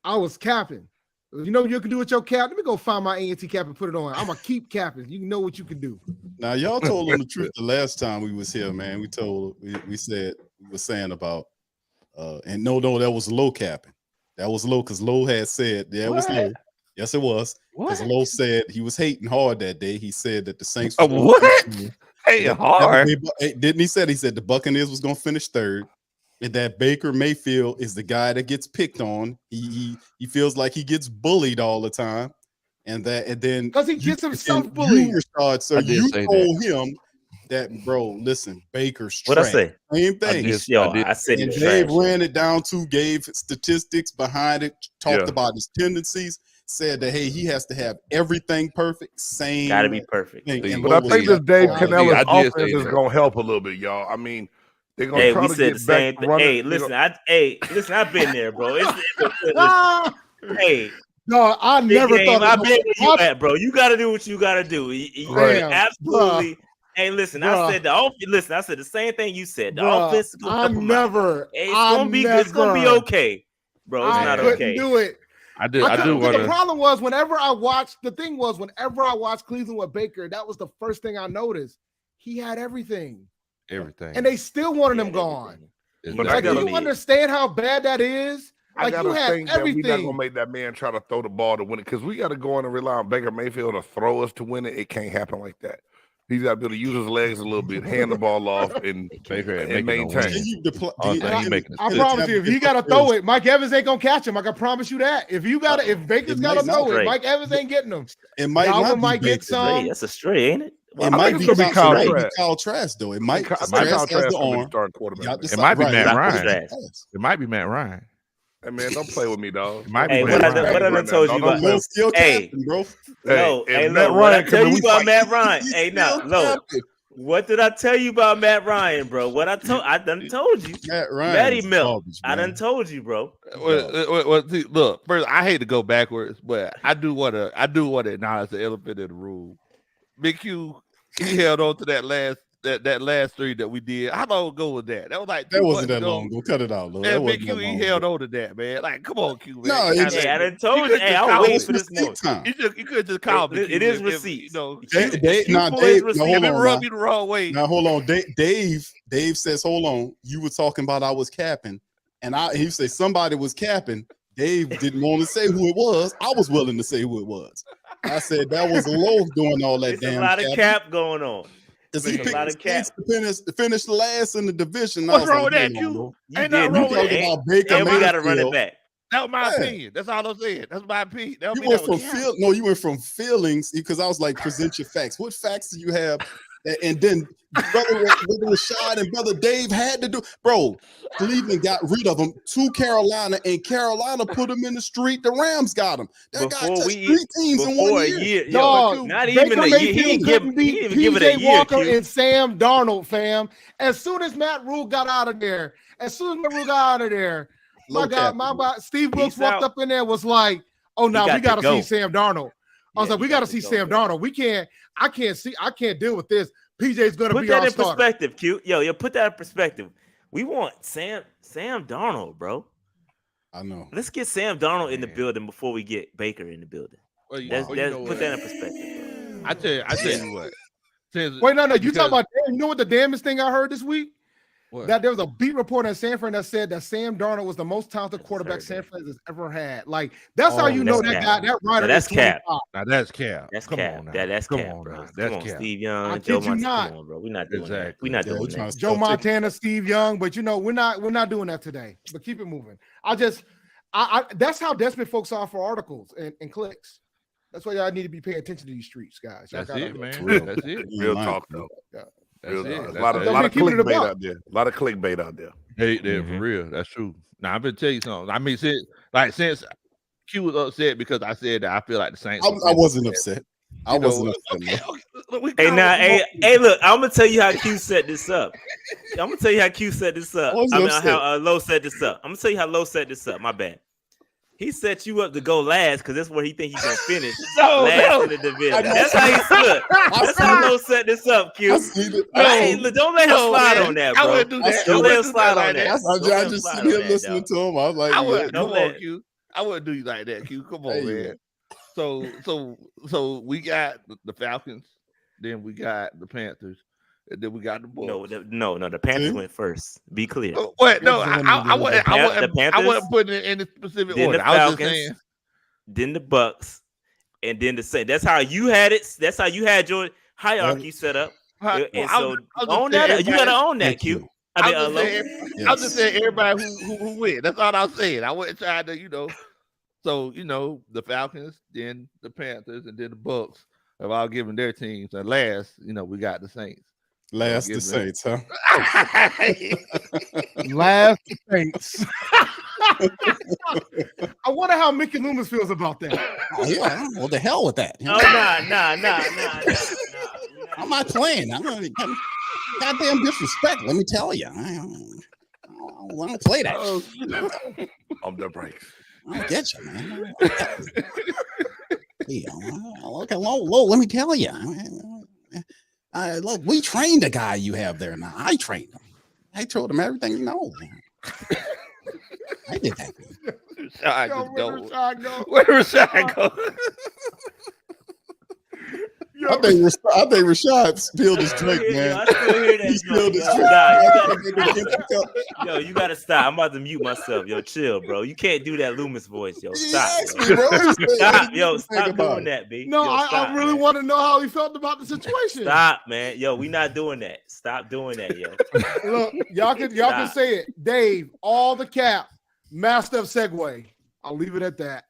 I was capping. You can do with your cap. Let me go find my A&T cap and put it on. I'm gonna keep capping. You know what you can do. Now y'all told them the truth the last time we was here, man. We were saying about and no, that was low capping. That was low because Low had said it was low. Yes, it was. Because Low said he was hating hard that day. He said that the Saints hating hard. Didn't he said the Buccaneers was gonna finish third. And that Baker Mayfield is the guy that gets picked on. He feels like he gets bullied all the time. And then because he gets himself bullied. You told him that, bro, listen, Baker's trash. What I say? Same thing. I said and Dave ran it down to, gave statistics behind it, talked about his tendencies, said that, hey, he has to have everything perfect. Same. Got to be perfect. But I think this Dave Cannella's offense is going to help a little bit, y'all. I mean, they're going to try to get back running. Hey, listen, I've been there, bro. Hey. No, I never thought I've been where you at, bro. You got to do what you got to do. Absolutely. Hey, listen, I said I said the same thing you said. The offense is going to it's going to be okay, bro. It's not okay. Do it. I do want to. The problem was whenever I watched Cleveland with Baker, that was the first thing I noticed. He had everything. And they still wanted him gone. But do you understand how bad that is? Like, you had everything. That we're not gonna make that man try to throw the ball to win it because we got to go in and rely on Baker Mayfield to throw us to win it. It can't happen like that. He's got to be able to use his legs a little bit, hand the ball off, and maintain. I promise you, if he got to throw it, Mike Evans ain't gonna catch him. I can promise you that. If Baker's got to throw it, Mike Evans ain't getting him. It might get some. That's a stray, ain't it? It might be Kyle Trask, though. It might be Kyle Trask as the arm. It might be Matt Ryan. It might be Matt Ryan. Hey man, don't play with me, dog. What I done told you about? Hey, bro. What I tell you about Matt Ryan? Hey, no. What did I tell you about Matt Ryan, bro? I done told you. Matty Milk. I done told you, bro. Look, first, I hate to go backwards, but I do want to acknowledge the elephant in the room. Big Q, he held on to that last three that we did. How long ago was that? That was like that wasn't that long ago. Cut it out, Lord. And Big Q, he held on to that, man. Like, come on, Q, man. No, I done told you. Hey, I was waiting for this moment. You could just call me. It is receipt. Dave, rub you the wrong way. Now hold on, Dave says, hold on. You were talking about I was capping, and he said somebody was capping. Dave didn't want to say who it was. I was willing to say who it was. I said that was Low doing all that. There's a lot of cap going on. Because he picked the Saints to finish last in the division. What's wrong with that, Q? Ain't nothing wrong with that. Baker we got to run it back. That was my opinion. That's all I'm saying. That's my opinion. You went from you went from feelings because I was like, present your facts. What facts do you have? And then brother Rashad and brother Dave had to do, bro. Cleveland got rid of him to Carolina, and Carolina put him in the street. The Rams got him. That guy touched 3 teams in 1 year. Dog, not even a year. He didn't give it a year. Walker and Sam Darnold, fam. As soon as Matt Rule got out of there, my God, Steve Brooks walked up in there, was like, "Oh no, we got to see Sam Darnold." I was like, "We got to see Sam Darnold. We can't. I can't deal with this. PJ's going to be our starter." Put that in perspective, Q. Yo, put that in perspective. We want Sam Darnold, bro. I know. Let's get Sam Darnold in the building before we get Baker in the building. Put that in perspective, bro. I tell you what. Wait, no. You talking about? You know what the damnest thing I heard this week? What? That there was a beat reporter in San Fran that said that Sam Darnold was the most talented quarterback San Fran has ever had. Like, that's how you know that guy, that writer. That's cap. Now that's cap. That's Come cap. on now. That's Come cap, on bro. Now. Come That's on, cap. Steve Young, Joe Montana. Not. Come on, bro. We're not doing that. We're not doing that. Joe Montana, Steve Young, but we're not doing that today. But keep it moving. I that's how desperate folks are for articles and clicks. That's why y'all need to be paying attention to these streets, guys. That's it, man. That's it. Real talk, though. Yeah. A lot of clickbait out there. A lot of clickbait out there. Hey, for real. That's true. Now I'm gonna tell you something. I mean, since Q was upset because I said that I feel like the Saints. I wasn't upset. I wasn't upset. Okay. Hey, look. I'm gonna tell you how Q set this up. I'm gonna tell you how Q set this up. How Low set this up. I'm gonna tell you how Low set this up. My bad. He set you up to go last because that's where he think he's gonna finish last in the division. That's how he stood. That's how Low set this up, Q. Don't let him slide on that, bro. I wouldn't do that. Don't let him slide on that. I just sit here listening to him. I was like, come on, Q. I wouldn't do you like that, Q. Come on, man. So we got the Falcons, then we got the Panthers, and then we got the Bulls. No. The Panthers went first. Be clear. What? No, I wasn't putting it in the specific order. The Falcons, I was just saying. Then the Bucks, and then the Saints. That's how you had it. That's how you had your hierarchy set up. And so own that. You gotta own that, Q. I was just saying everybody who win. That's all I was saying. I wasn't trying to, So the Falcons, then the Panthers, and then the Bucks have all given their teams. And last, we got the Saints. Last the Saints, huh? Last the Saints. I wonder how Mickey Loomis feels about that. Oh, yeah, well, the hell with that. Nah. I'm not playing. I'm not goddamn disrespect. Let me tell you, I don't play that. On the brakes. I'll get you, man. Look, Low, let me tell you. Look, we trained the guy you have there now. I trained him. I told him everything you know. I did that. Where Rashad go? I think Rashad spilled his drink, man. I still hear that. He spilled his drink. Yo, you gotta stop. I'm about to mute myself. Yo, chill, bro. You can't do that Loomis voice, yo. Stop. Stop, yo. Stop doing that, B. No, I really want to know how he felt about the situation. Stop, man. Yo, we not doing that. Stop doing that, yo. Look, y'all can say it. Dave, all the cap, master of segue. I'll leave it at that.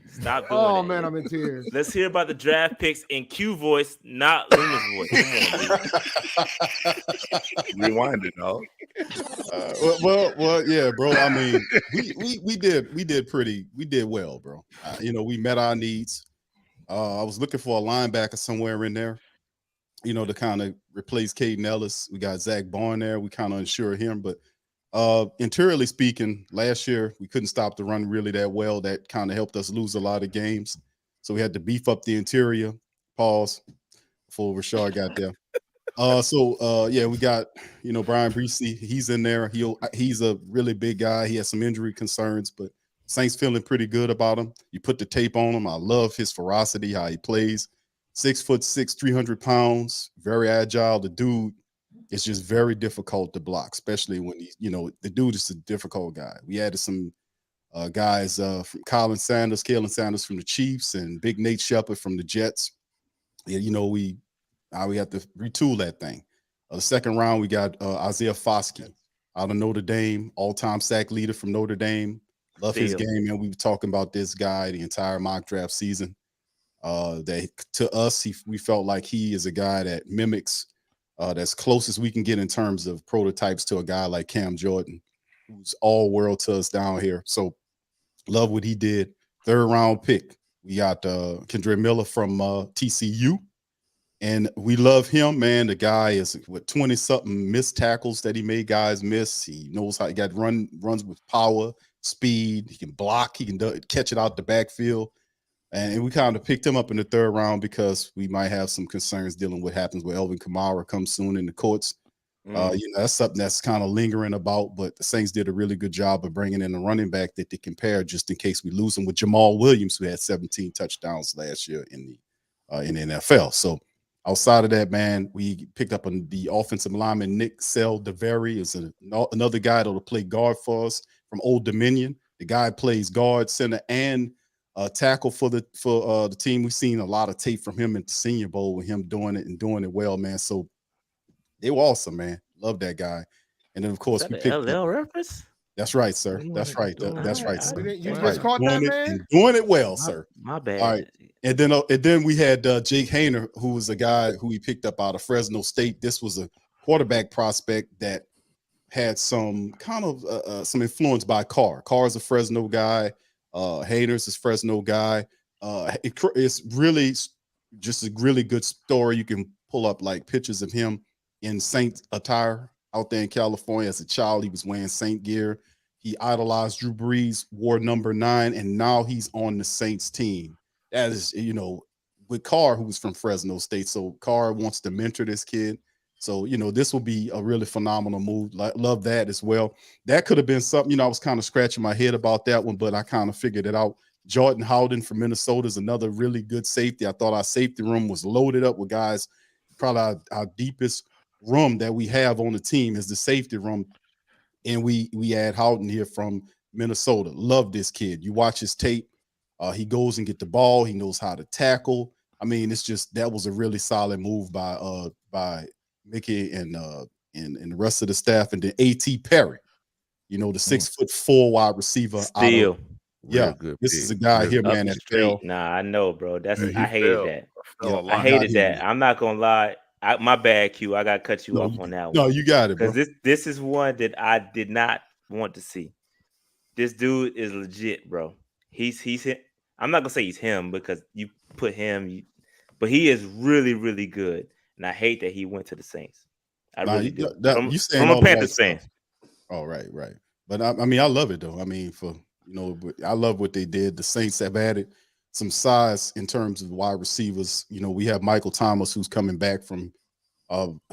Stop doing that. Oh, man, I'm in tears. Let's hear about the draft picks in Q voice, not Loomis voice. Come on, rewind it, dog. Well, yeah, bro. I mean, we did well, bro. We met our needs. I was looking for a linebacker somewhere in there, to kind of replace Caden Ellis. We got Zach Bourne there. We kind of unsure him, but interiorly speaking, last year we couldn't stop the run really that well. That kind of helped us lose a lot of games. So we had to beef up the interior. Pause before Rashad got there. We got Brian Breesy. He's in there. He's a really big guy. He has some injury concerns, but Saints feeling pretty good about him. You put the tape on him. I love his ferocity, how he plays. 6'6", 300 pounds, very agile. The dude. It's just very difficult to block, especially when the dude is a difficult guy. We added some guys from Kalen Sanders from the Chiefs, and Big Nate Shepard from the Jets. Yeah, we have to retool that thing. The second round, we got Isaiah Foskey out of Notre Dame, all-time sack leader from Notre Dame, Love his game, man. We were talking about this guy the entire mock draft season. That to us, we felt like he is a guy that mimics that's closest we can get in terms of prototypes to a guy like Cam Jordan, who's all world to us down here. So love what he did. 3rd round pick. We got Kendre Miller from TCU. And we love him, man. The guy is with 20-something missed tackles that he made guys miss. He knows how he got runs with power, speed. He can block. He can catch it out the backfield. And we kind of picked him up in the 3rd round because we might have some concerns dealing with what happens with Elvin Kamara comes soon in the courts. That's something that's kind of lingering about, but the Saints did a really good job of bringing in a running back that they compare just in case we lose him with Jamal Williams, who had 17 touchdowns last year in the NFL. So outside of that, man, we picked up on the offensive lineman Nick Sell-DeVary is another guy that'll play guard for us from Old Dominion. The guy plays guard, center, and tackle for the team. We've seen a lot of tape from him at the Senior Bowl with him doing it well, man. So they were awesome, man. Love that guy. And then of course we picked LL reference. That's right, sir. That's right. That's right, sir. You just caught that, man. Doing it well, sir. My bad. All right. And then we had Jake Hayner, who was a guy who we picked up out of Fresno State. This was a quarterback prospect that had some kind of some influence by Carr. Carr's a Fresno guy. Hayner's a Fresno guy. It's really just a really good story. You can pull up like pictures of him in Saint attire out there in California. As a child, he was wearing Saint gear. He idolized Drew Brees, wore number 9, and now he's on the Saints team. That is, with Carr, who's from Fresno State. So Carr wants to mentor this kid. So, this will be a really phenomenal move. Love that as well. That could have been something, I was kind of scratching my head about that one, but I kind of figured it out. Jordan Howden from Minnesota is another really good safety. I thought our safety room was loaded up with guys. Probably our deepest room that we have on the team is the safety room. And we add Howden here from Minnesota. Love this kid. You watch his tape. He goes and get the ball. He knows how to tackle. I mean, that was a really solid move by Mickey and the rest of the staff. And then A.T. Perry, the 6'4" wide receiver. Still. This is a guy here, man. Nah, I know, bro. I hated that. I hated that. I'm not gonna lie. My bad, Q. I gotta cut you off on that one. No, you got it, bro. Because this is one that I did not want to see. This dude is legit, bro. He's I'm not gonna say he's him because you put him, but he is really, really good. And I hate that he went to the Saints. I really do. From a Panthers fan. Oh, right. But I mean, I love it though. I mean, I love what they did. The Saints have added some size in terms of wide receivers. We have Michael Thomas, who's coming back from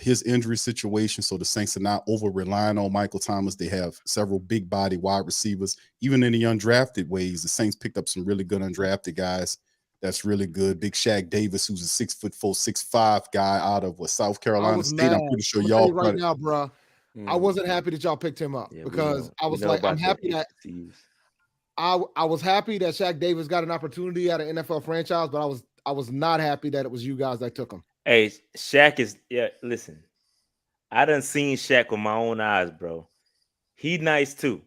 his injury situation. So the Saints are not over relying on Michael Thomas. They have several big body wide receivers. Even in the undrafted ways, the Saints picked up some really good undrafted guys. That's really good. Big Shaq Davis, who's a 6'4", 6'5" guy out of South Carolina State. I'm pretty sure y'all right now, bro. I wasn't happy that y'all picked him up because I was like, I'm happy that I was happy that Shaq Davis got an opportunity at an NFL franchise, but I was not happy that it was you guys that took him. Hey, Shaq is listen, I done seen Shaq with my own eyes, bro. He nice too.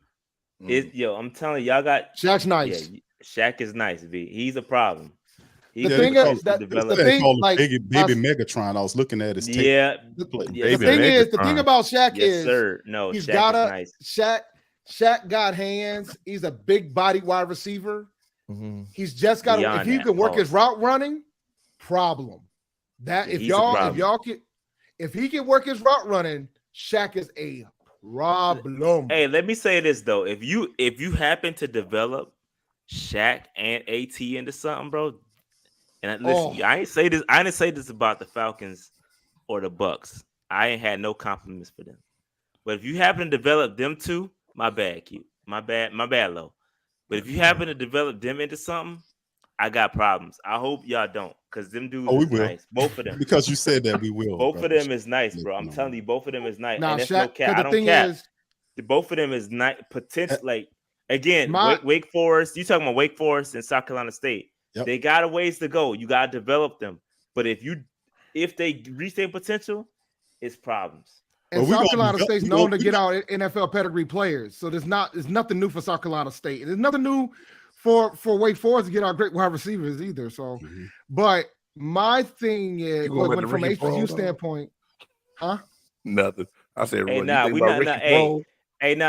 I'm telling you, y'all got Shaq's nice. Yeah, Shaq is nice, B. He's a problem. The thing is that baby Megatron. I was looking at his tape. The thing about Shaq is he's got nice. Shaq got hands. He's a big body wide receiver. Mm-hmm. He's just got if he can work his route running, problem. That if he can work his route running, Shaq is a problem. Hey, let me say this though. If you happen to develop Shaq and AT into something, bro. And listen, I didn't say this about the Falcons or the Bucks. I ain't had no compliments for them. But if you happen to develop them two, my bad, Q. My bad, Low. But if you happen to develop them into something, I got problems. I hope y'all don't, because them dudes we is will. Nice. Both of them. Because you said that we will. Both of them is nice, bro. I'm telling you, both of them is nice. Now, and that's Shaq, no cap. I don't cap. Both of them is nice. Potential, like again, Wake Forest. You talking about Wake Forest and South Carolina State? Yep. They got a ways to go. You got to develop them. But if they reach their potential, it's problems. And South Carolina State's known to get out NFL pedigree players. So there's nothing new for South Carolina State. There's nothing new for Wake Forest to get our great wide receivers either. So, but my thing is, from an HBCU standpoint, huh? Nothing. I said, hey, nah, we not.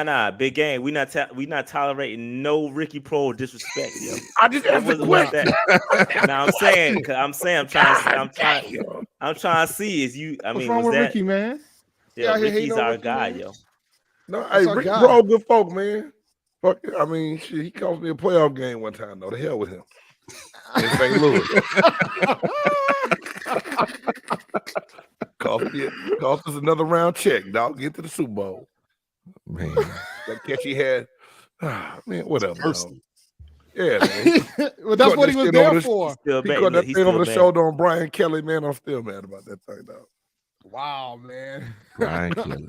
Nah, big game. We not tolerating no Ricky Prohl disrespect, yo. I just asked the question. Now I'm saying, I'm trying to see is you. I mean, what's wrong with Ricky, man? Yeah, Ricky's our guy, yo. No, hey, Ricky Prohl, good folk, man. Fuck, I mean, shit, he cost me a playoff game one time, though. The hell with him. In St. Louis. Cost us another round check, dog. Get to the Super Bowl. Man, that catch he had, man, whatever. Yeah, man. Well, that's what he was there for. He got that thing over the shoulder on Brian Kelly, man. I'm still mad about that thing, dog. Wow, man. Brian Kelly.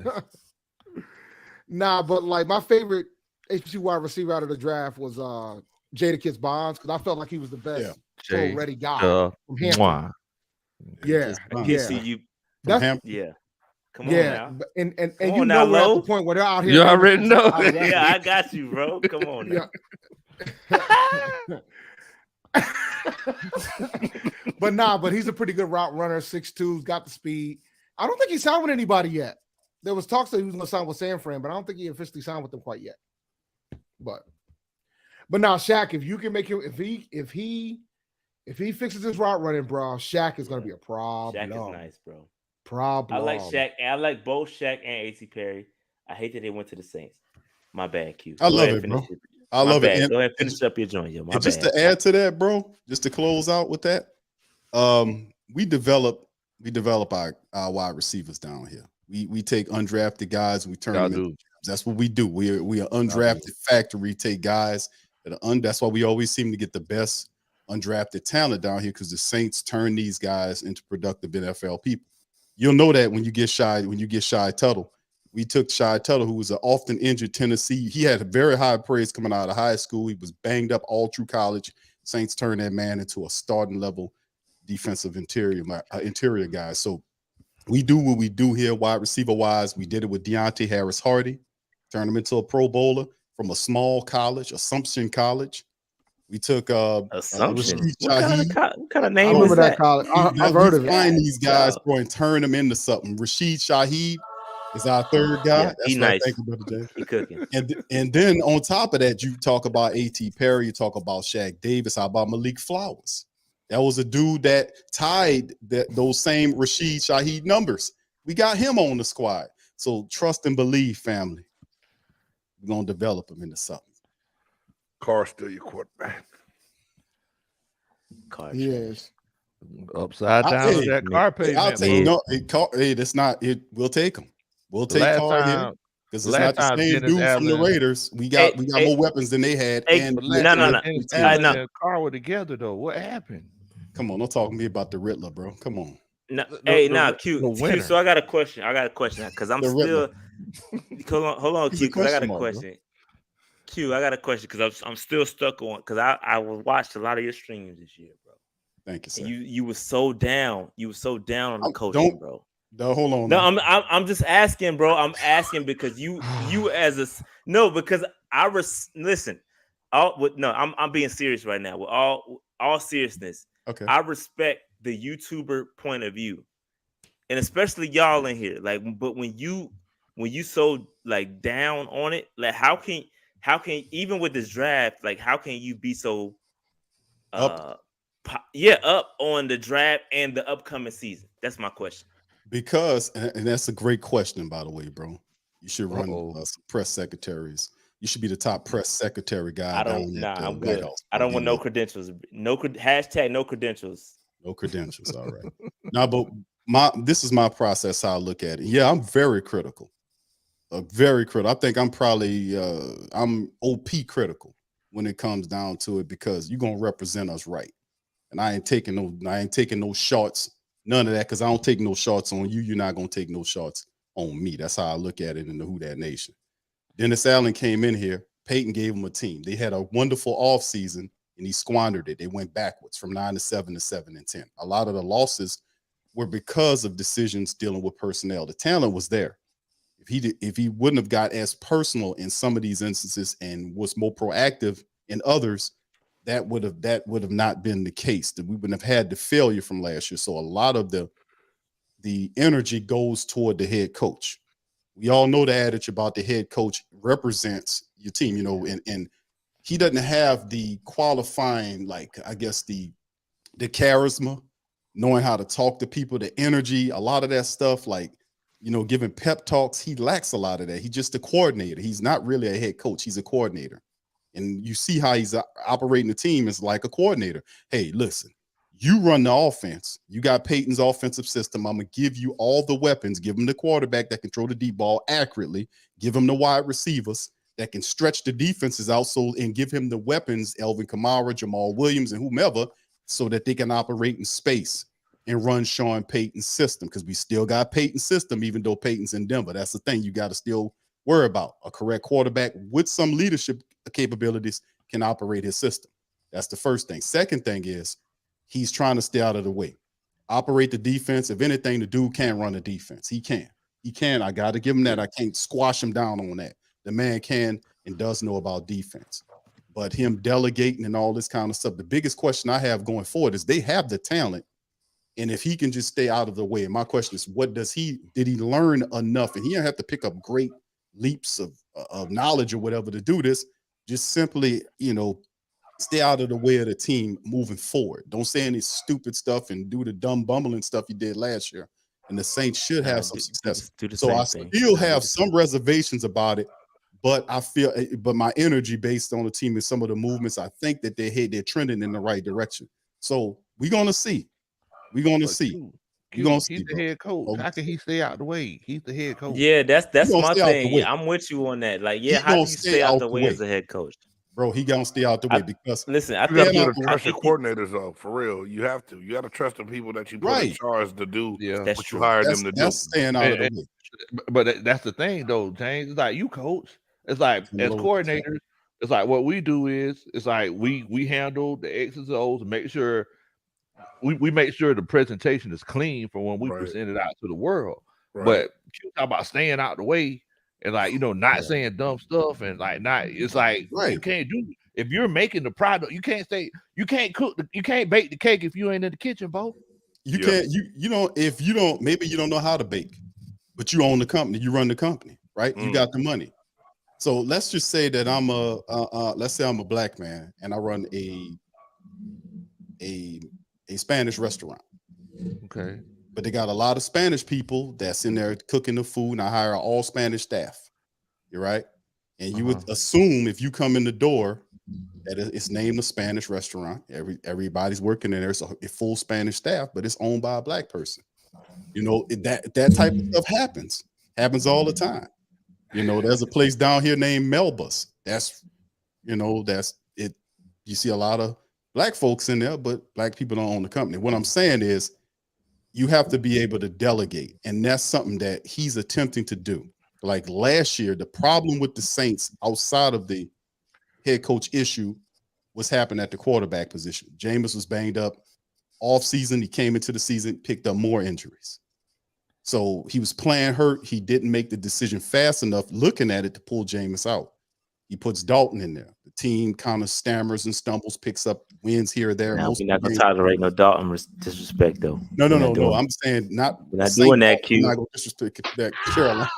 Nah, but like my favorite HBCU wide receiver out of the draft was Jadakiss Bonds because I felt like he was the best ready guy from Hampton. Yeah. Come on now. And you know we're at the point where they're out here. You already know. Yeah, I got you, bro. Come on now. But he's a pretty good route runner, 6'2", got the speed. I don't think he signed with anybody yet. There was talks that he was going to sign with San Fran, but I don't think he officially signed with them quite yet. But now, Shaq, if you can make him, if he fixes his route running, bro, Shaq is going to be a problem. Shaq is nice, bro. Problem. I like Shaq. I like both Shaq and A.T. Perry. I hate that they went to the Saints. My bad, Q. I love it, bro. I love it. Go ahead and finish up your joint, yo. And just to add to that, bro, just to close out with that, we develop our wide receivers down here. We take undrafted guys, we turn them into. That's what we do. We are undrafted factory. Take guys that are that's why we always seem to get the best undrafted talent down here because the Saints turn these guys into productive NFL people. You'll know that when you get Shy Tuttle. We took Shy Tuttle, who was an often injured Tennessee. He had a very high praise coming out of high school. He was banged up all through college. Saints turned that man into a starting level defensive interior guy. So we do what we do here, wide receiver wise. We did it with Deontay Harris-Hardy, turned him into a Pro Bowler from a small college, Assumption College. We took Assumption. What kind of name is that? College. I've heard of it. Find these guys, bro, and turn them into something. Rashid Shaheed is our third guy. Yeah, that's nice. He cooking. And then on top of that, you talk about A.T. Perry, you talk about Shaq Davis. How about Malik Flowers? That was a dude that tied those same Rashid Shaheed numbers. We got him on the squad. So trust and believe, family. We're gonna develop him into something. Carr's still your quarterback. Yes. Upside down with that car payment. I'll take that's not it. We'll take him. We'll take Carr here because it's not the same dude from the Raiders. We got more weapons than they had. No. Carr were together though. What happened? Come on, don't talk to me about the Riddler, bro. Come on. Q. So I got a question. Because I'm still. Hold on, Q. Because I got a question. Q, I got a question because I'm still stuck on because I watched a lot of your streams this year, bro. Thank you, sir. You were so down. You were so down on the coaching, bro. No, hold on. No, I'm just asking, bro. I'm asking because because listen. I'm being serious right now. With all seriousness, okay. I respect the YouTuber point of view, and especially y'all in here. Like, but when you so like down on it, like how can even with this draft, like how can you be so up on the draft and the upcoming season? That's my question. Because and that's a great question, by the way, bro. You should run some press secretaries. You should be the top press secretary guy. I'm good. I don't want no credentials. No hashtag no credentials. No credentials. All right. Now, but this is my process. How I look at it. Yeah, I'm very critical. Very critical. I think I'm probably I'm OP critical when it comes down to it because you're gonna represent us right. And I ain't taking no shots, none of that, because I don't take no shots on you. You're not gonna take no shots on me. That's how I look at it in the Who Dat Nation. Dennis Allen came in here. Peyton gave him a team. They had a wonderful offseason, and he squandered it. They went backwards from 9-7 to 7-10. A lot of the losses were because of decisions dealing with personnel. The talent was there. If he wouldn't have got as personal in some of these instances and was more proactive in others, that would have not been the case. That we wouldn't have had the failure from last year. So a lot of the energy goes toward the head coach. We all know the adage about the head coach represents your team, and he doesn't have the qualifying, like, I guess the charisma, knowing how to talk to people, the energy, a lot of that stuff, like, giving pep talks. He lacks a lot of that. He's just a coordinator. He's not really a head coach. He's a coordinator. And you see how he's operating the team is like a coordinator. Hey, listen, you run the offense. You got Peyton's offensive system. I'm going to give you all the weapons. Give him the quarterback that can throw the deep ball accurately. Give him the wide receivers that can stretch the defenses out, and give him the weapons, Elvin Kamara, Jamal Williams, and whomever, so that they can operate in space and run Sean Payton's system, because we still got Peyton's system, even though Peyton's in Denver. That's the thing you got to still worry about. A correct quarterback with some leadership capabilities can operate his system. That's the first thing. Second thing is he's trying to stay out of the way. Operate the defense. If anything, the dude can't run a defense. He can. I got to give him that. I can't squash him down on that. The man can and does know about defense. But him delegating and all this kind of stuff, the biggest question I have going forward is they have the talent. And if he can just stay out of the way, and my question is, did he learn enough? And he don't have to pick up great leaps of knowledge or whatever to do this. Just simply, stay out of the way of the team moving forward. Don't say any stupid stuff and do the dumb bumbling stuff you did last year. And the Saints should have some success. So I still have some reservations about it, but but my energy based on the team and some of the movements, I think that they're trending in the right direction. So we're gonna see. We're gonna see. He's the head coach. How can he stay out the way? He's the head coach. Yeah, that's my thing. I'm with you on that. Like, how do you stay out the way as a head coach? Bro, he gonna stay out the way because listen, you got to trust your coordinators, though. For real, you have to. You got to trust the people that you put in charge to do what you hired them to do. That's staying out of the way. But that's the thing, though, James. It's like you coach. It's like as coordinators, it's like what we do is it's like we handle the X's and O's and make sure we make sure the presentation is clean for when we present it out to the world. Right. But you talk about staying out the way. And like, not saying dumb stuff and like it's like you can't do it. If you're making the product, you can't bake the cake if you ain't in the kitchen, Bo. You can't, if you don't, maybe you don't know how to bake, but you own the company, you run the company, right? You got the money. So let's just say that let's say I'm a black man and I run a Spanish restaurant. Okay. But they got a lot of Spanish people that's in there cooking the food, and I hire all Spanish staff. You're right. And you would assume if you come in the door that it's named a Spanish restaurant. Everybody's working in there. It's a full Spanish staff, but it's owned by a black person. That type of stuff happens all the time. There's a place down here named Melbus. That's it. You see a lot of black folks in there, but black people don't own the company. What I'm saying is, you have to be able to delegate. And that's something that he's attempting to do. Like last year, the problem with the Saints outside of the head coach issue was happening at the quarterback position. Jameis was banged up off season. He came into the season, picked up more injuries. So he was playing hurt. He didn't make the decision fast enough looking at it to pull Jameis out. He puts Dalton in there. The team kind of stammers and stumbles, picks up wins here or there. Now, we're not going to tolerate no Dalton disrespect, though. No. I'm saying we're not doing that, Q. I'm not going to disrespect that Carolina.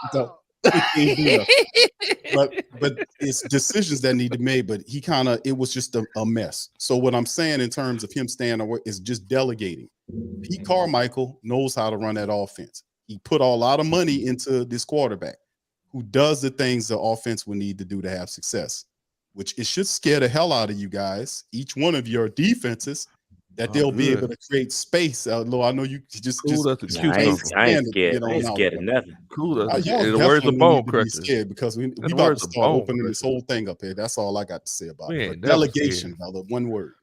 but it's decisions that need to be made. But it was just a mess. So what I'm saying in terms of him staying away is just delegating. Pete Carmichael knows how to run that offense. He put a lot of money into this quarterback who does the things the offense will need to do to have success, which it should scare the hell out of you guys, each one of your defenses, that they'll be able to create space. I know you just that's a cute. I ain't scared. I ain't scared of nothing. Cool. The words of bone scared because we about to start opening this whole thing up here. That's all I got to say about it. Delegation, brother. One word.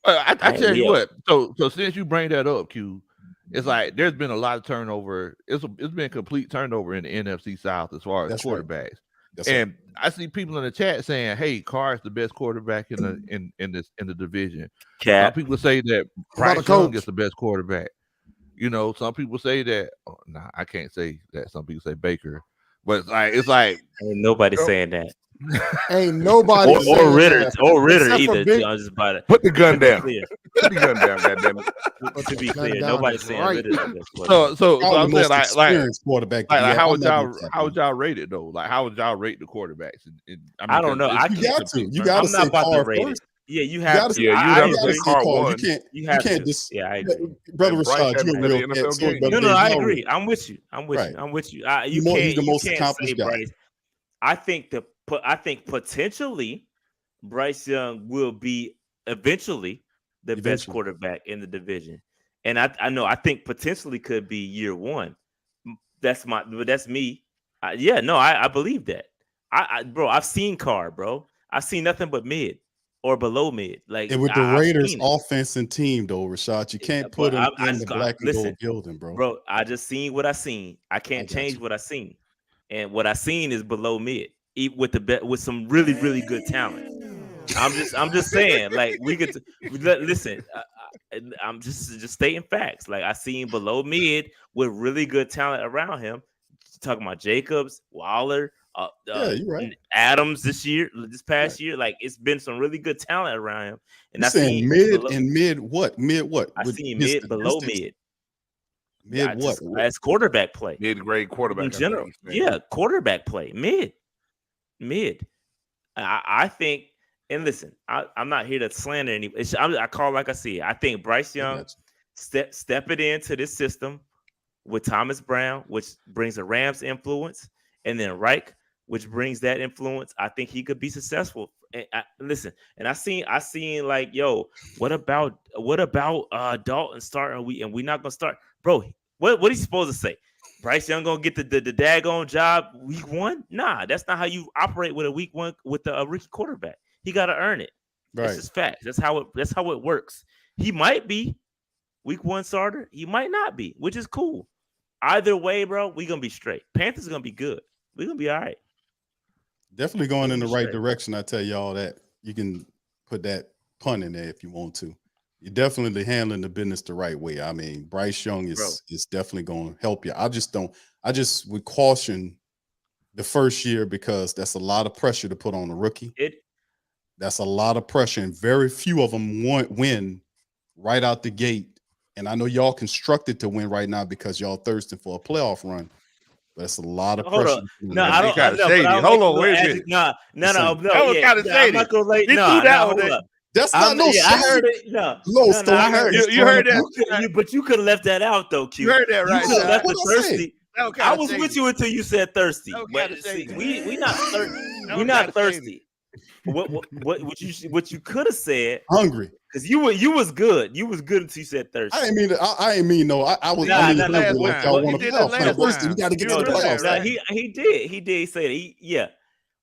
I tell you what. So since you bring that up, Q, it's like there's been a lot of turnover. It's been complete turnover in the NFC South as far as quarterbacks. Right. I see people in the chat saying, "Hey, Carr's the best quarterback in the division." Some people say that Bryce Young is the best quarterback. Some people say that. I can't say that. Some people say Baker, But it's like ain't nobody saying that. Ain't nobody or Ritter except either. Big, I'm just about to put the gun down. Clear. Put the gun down, goddammit. To be clear, nobody's saying right. Ritter's the best quarterback. so I'm saying like quarterback. how would y'all rate it though? Like how would y'all rate the quarterbacks? I don't know. You got to. I'm say not about Carr to rate first. it. Yeah, you have to. Yeah, I you have to agree. say Carr won. You can't just. Yeah, I agree. Brother And Bryce Rashad, hasn't you're a been real in the NFL game. No, I agree. I'm with you. I'm with you. You He's the most can't accomplished say guy. Bryce. I think potentially Bryce Young will be eventually the best quarterback in the division. And I think potentially could be year one. That's me. I believe that. Bro, I've seen Carr, bro. I've seen nothing but mid or below mid. Like, and with the Raiders offense and team, though, Rashad, you can't put him in the black and gold building, bro. Bro, I just seen what I seen. I can't change what I seen, and what I seen is below mid, with some really, really good talent. I'm just saying, like, we could listen. I'm just stating facts. Like, I seen below mid with really good talent around him. Talking about Jacobs, Waller, you're right. Adams this past year. Like, it's been some really good talent around him. And I seen mid what? I seen mid below mid. Mid what? As quarterback play. Mid-grade quarterback in general. Yeah, quarterback play. Mid. I think. And listen, I'm not here to slander any. I call it like I see it. I think Bryce Young step it into this system with Thomas Brown, which brings a Rams influence, and then Reich, which brings that influence. I think he could be successful. And I seen like, yo, what about Dalton starting? And we not gonna start, bro. What he supposed to say? Bryce Young gonna get the daggone job week one? Nah, that's not how you operate with a week one with a rookie quarterback. He got to earn it. Right. This is facts. That's how it works. He might be week one starter. He might not be, which is cool. Either way, bro, we gonna be straight. Panthers gonna be good. We're gonna be all right. Definitely going in the right direction. I tell y'all that. You can put that pun in there if you want to. You're definitely handling the business the right way. I mean, Bryce Young is definitely going to help you. I just would caution the first year because that's a lot of pressure to put on a rookie. That's a lot of pressure, and very few of them win right out the gate. And I know y'all constructed to win right now because y'all thirsting for a playoff run. But it's a lot of pressure. No, I don't. Kind of shady. Hold on, wait a minute. No. That was kind of shady. I'm not gonna lay. That's not no shade. I heard it. I heard it. You heard that. But you could have left that out though, Q. You heard that right? You could have left the thirsty. I was with you until you said thirsty. We not thirsty. We not thirsty. What you could have said hungry because you was good. You was good until you said thirsty. I ain't mean no. I was. Hungry like y'all want to play. First, we got to get to the playoffs. He did say that.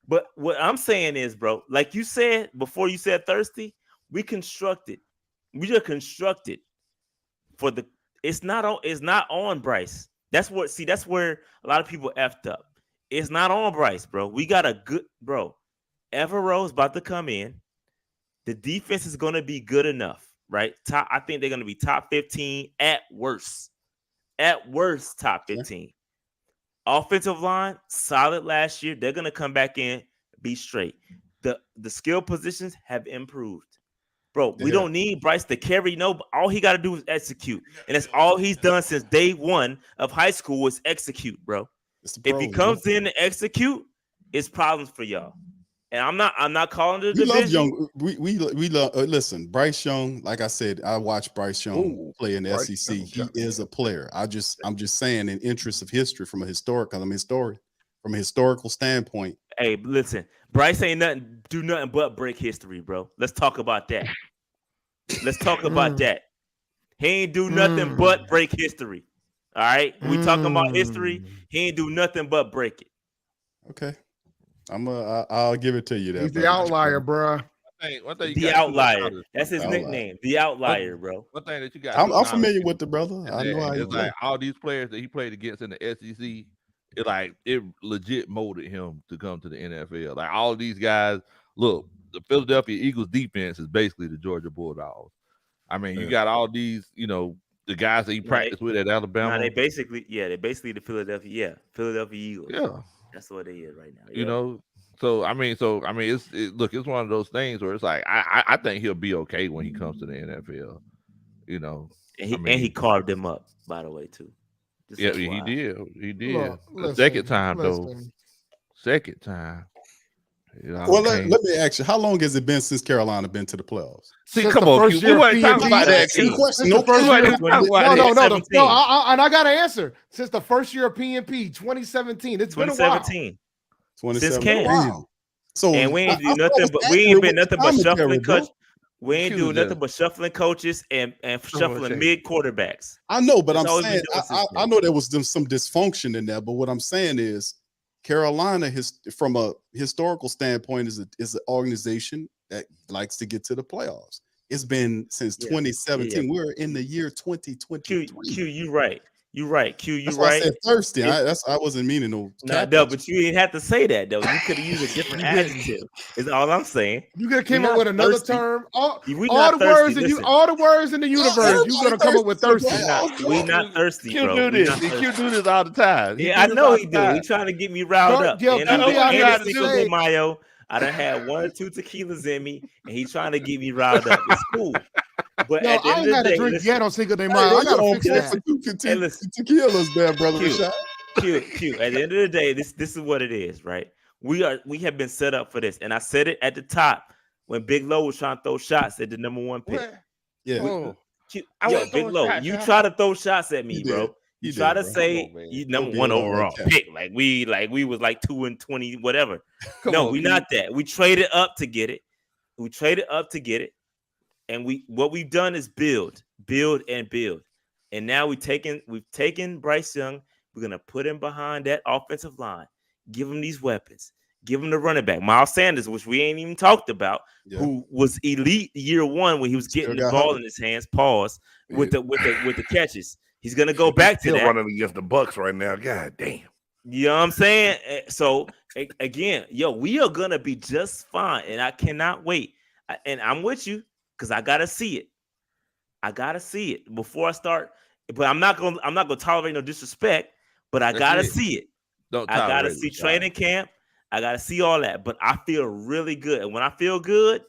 But what I'm saying is, bro, like you said before, you said thirsty. We just constructed for the. It's not on Bryce. That's where a lot of people effed up. It's not on Bryce, bro. We got a good bro. Evero's about to come in. The defense is going to be good enough, right? I think they're going to be top 15 at worst. At worst, top 15. Offensive line, solid last year. They're going to come back in, be straight. The skill positions have improved. Bro, we don't need Bryce to carry. No, all he got to do is execute. And that's all he's done since day one of high school is execute, bro. If he comes in and execute, it's problems for y'all. And I'm not calling it a division. Love Young. We love. Listen, Bryce Young. Like I said, I watched Bryce Young play in the SEC. He is a player. I'm just saying, in interest of history, from a historical standpoint. Hey, listen, Bryce ain't do nothing but break history, bro. Let's talk about that. Let's talk about that. He ain't do nothing but break history. All right, we talking about history. He ain't do nothing but break it. Okay. I'll give it to you. He's the outlier, bro. The outlier. That's his nickname. The outlier, bro. One thing that you got. I'm familiar with the brother. I know how it's like all these players that he played against in the SEC. It legit molded him to come to the NFL. Like all of these guys, look, the Philadelphia Eagles defense is basically the Georgia Bulldogs. I mean, you got all these, the guys that he practiced with at Alabama. They basically the Philadelphia Eagles. Yeah. That's what it is right now. You know, so I mean, look, it's one of those things where it's like I think he'll be okay when he comes to the NFL. You know, and he carved them up, by the way, too. Yeah, he did. He did. Look, the second time though. Second time. Well, let me ask you, how long has it been since Carolina been to the playoffs? See, come on, we weren't talking about that. No, and I got an answer. Since the first year of PNP, 2017. It's been a while. 2017. Wow. So and we ain't do nothing but we ain't been nothing but shuffling coaches. We ain't doing nothing but shuffling coaches and shuffling mid quarterbacks. I know, but I'm saying I know there was some dysfunction in there. But what I'm saying is Carolina, from a historical standpoint, is an organization that likes to get to the playoffs. It's been since 2017. Yeah. We're in the year 2023. Q, you right. You're right. Q, you that's right. I said thirsty. I wasn't meaning no. No, but you didn't have to say that though. You could have used a different adjective. Is all I'm saying. You could have came up with another term. All the words in the universe. You're gonna come up with thirsty. We not thirsty, Q bro. do this. Q do this all the time. Yeah, I know he do. He trying to get me riled up. And I know Mayo. I done had 1 or 2 tequilas in me, and he trying to get me riled up. It's cool. But no, I ain't got to drink yet on Cinco de Mayo. I gotta fix that. Tequilas there, brother. Q. At the end of the day, this is what it is, right? We have been set up for this, and I said it at the top when Big Low was trying to throw shots at the number 1 pick. What? Yeah, Big Low, you try to throw shots at me, bro. You try to say you number 1 overall pick, like we was like 2 and 20, whatever. No, we not that. We traded up to get it. And what we've done is build. And now we've taken Bryce Young. We're gonna put him behind that offensive line, give him these weapons, give him the running back, Miles Sanders, which we ain't even talked about, who was elite year 1 when he was getting the ball in his hands. Pause with the catches. He's gonna go back to that. Running against the Bucks right now. God damn. You know what I'm saying? So again, we are gonna be just fine, and I cannot wait. And I'm with you. Because I gotta see it before I start. But I'm not gonna tolerate no disrespect. But I gotta see it. I gotta see training camp. I gotta see all that. But I feel really good, and when I feel good,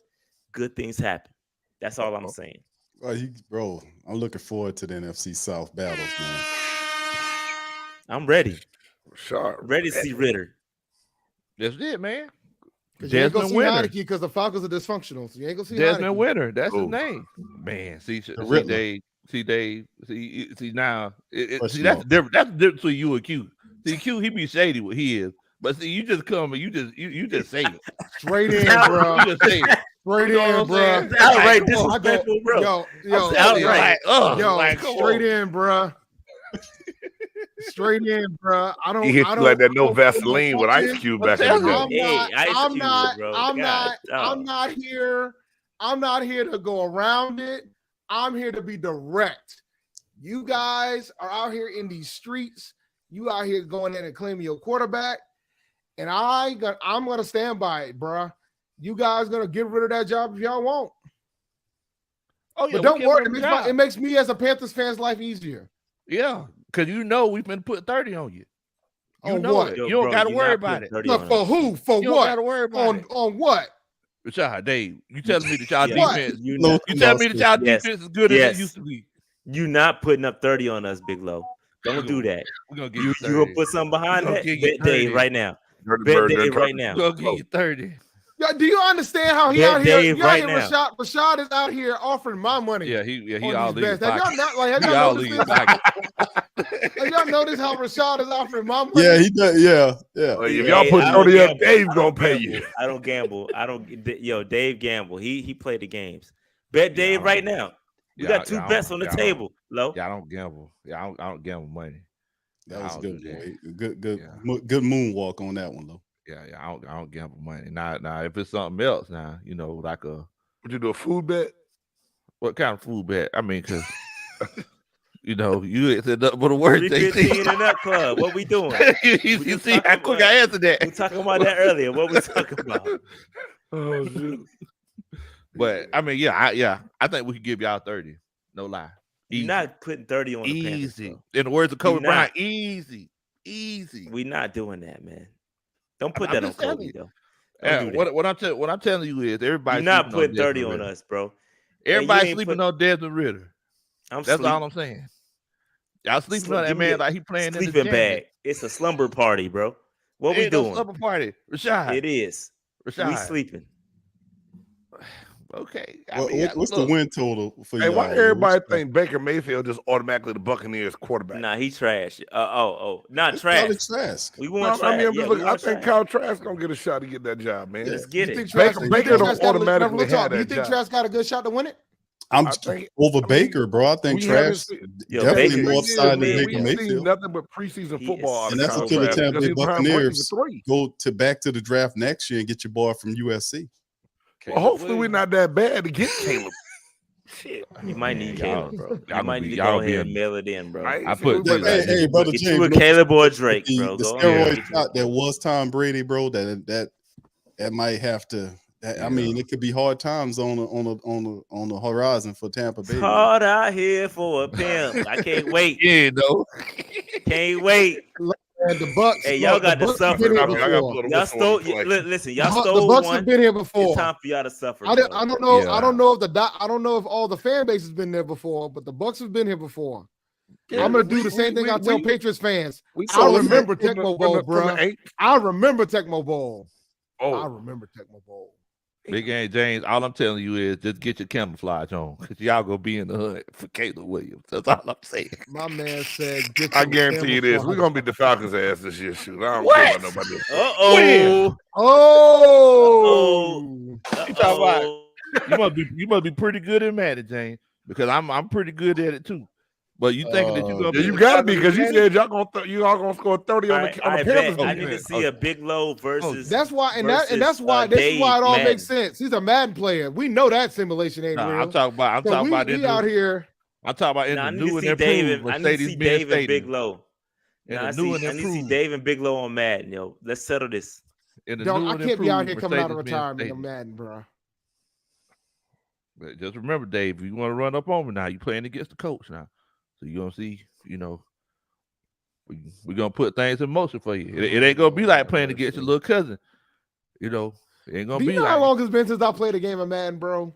good things happen. That's all I'm saying. Bro, I'm looking forward to the NFC South battles, man. I'm ready. Sure. Ready to see Ritter. That's it, man. Desmond Winter, because the Falcons are dysfunctional. So you ain't gonna see Desmond Winter. That's his name, man. See, Dave. See now. That's the difference. That's the difference between you and Q. See, Q, he be shady what he is, but see, you just come and you just say it straight in, bro. You just say it. Straight in, bro. Outright disrespectful, bro. Straight in, bro. Straight in, bro. I don't like that no Vaseline with Ice Cube back in the day. I'm not here. I'm not here to go around it. I'm here to be direct. You guys are out here in these streets. You out here going in and claiming your quarterback, and I'm gonna stand by it, bro. You guys gonna get rid of that job if y'all want. Oh yeah, but don't worry. It makes me as a Panthers fan's life easier. Yeah. Because we've been putting 30 on you. You know what? You don't got to worry about it. Look, for who? For what? You don't got to worry about it. On what? Rashad, Dave, you telling me that y'all defense? You telling me that y'all defense is good as it used to be? You not putting up 30 on us, Big Low. Don't do that. We're gonna get you gonna put something behind that? Bet Dave right now. Bet Dave right now. We're gonna get you 30. Yeah, do you understand how he out here? Rashad is out here offering my money. Yeah, he all leaves. Have y'all noticed how Rashad is offering my money? Yeah, he does. Yeah. Well, if y'all put 30 up, Dave's gonna pay you. I don't gamble. Dave gamble. He played the games. Bet Dave right now. We got 2 bets on the table. Low. Yeah, I don't gamble. Yeah, I don't gamble money. That was good. Good moonwalk on that one, though. Yeah, I don't gamble money. Now, if it's something else, like would you do a food bet? What kind of food bet? I mean, because you said nothing but a word. 315 in that club. What we doing? you see how quick I answered that. We talking about that earlier. What we talking about? Oh, dude. But I mean, I think we could give y'all 30. No lie. You're not putting 30 on the Panthers, easy. In the words of Kobe Bryant, easy. We're not doing that, man. Don't put that on Kobe though. What I'm telling you is everybody. You're not putting 30 on us, bro. Everybody sleeping on Desmond Ritter. That's all I'm saying. Y'all sleeping on that man like he playing in the sleeping bag. It's a slumber party, bro. What we doing? Slumber party, Rashad. It is. Rashad. We sleeping. Okay. What's the win total for you? Hey, why everybody think Baker Mayfield just automatically the Buccaneers quarterback? Nah, he trash. Not trash. We want trash. I think Kyle Trask gonna get a shot to get that job, man. Let's get it. Baker don't automatically have that job. Do you think Trask got a good shot to win it? I'm over Baker, bro. I think Trask definitely more upside than Baker Mayfield. Nothing but preseason football. And that's until the Tampa Bay Buccaneers go back to the draft next year and get your boy from USC. Well, hopefully we're not that bad to get Caleb. Shit, you might need Caleb, bro. You might need to go ahead and mail it in, bro. Hey, brother James, you a Caleb or Drake, bro. The steroid shot that was Tom Brady, bro. That might have to. I mean, it could be hard times on the horizon for Tampa Bay. It's hard out here for a pimp. I can't wait. Can't wait. And the Bucks. Hey, y'all got to suffer. Y'all stole. Listen, y'all stole. The Bucks have been here before. It's time for y'all to suffer. I don't know. Yeah. I don't know if all the fan base has been there before, but the Bucks have been here before. Yeah, I'm gonna do the same thing I tell Patriots fans. I remember Tecmo Bowl, bro. I remember Tecmo Bowl. I remember Tecmo Bowl. Big Game James, all I'm telling you is just get your camouflage on because y'all gonna be in the hood for Caleb Williams. That's all I'm saying. My man said, I guarantee you this. We're gonna beat the Falcons' ass this year. Shoot, I don't care about nobody else. You talking about you must be pretty good at Madden, James, because I'm pretty good at it too. But you thinking that you're gonna you gotta be because you said y'all gonna score 30 on the Panthers. I need to see a Big Low versus. That's why, that's why it all makes sense. He's a Madden player. We know that simulation ain't real. I'm talking about we out here. I'm talking about in the new and improved. I need to see Dave and Big Low. I need to see Dave and Big Low on Madden. Yo, let's settle this. I can't be out here coming out of retirement on Madden, bro. But just remember, Dave, if you want to run up on me now, you playing against the coach now. So you're going to see, we're going to put things in motion for you. It ain't going to be like playing against your little cousin. It ain't going to be like. Do you know how long it's been since I played a game of Madden, bro?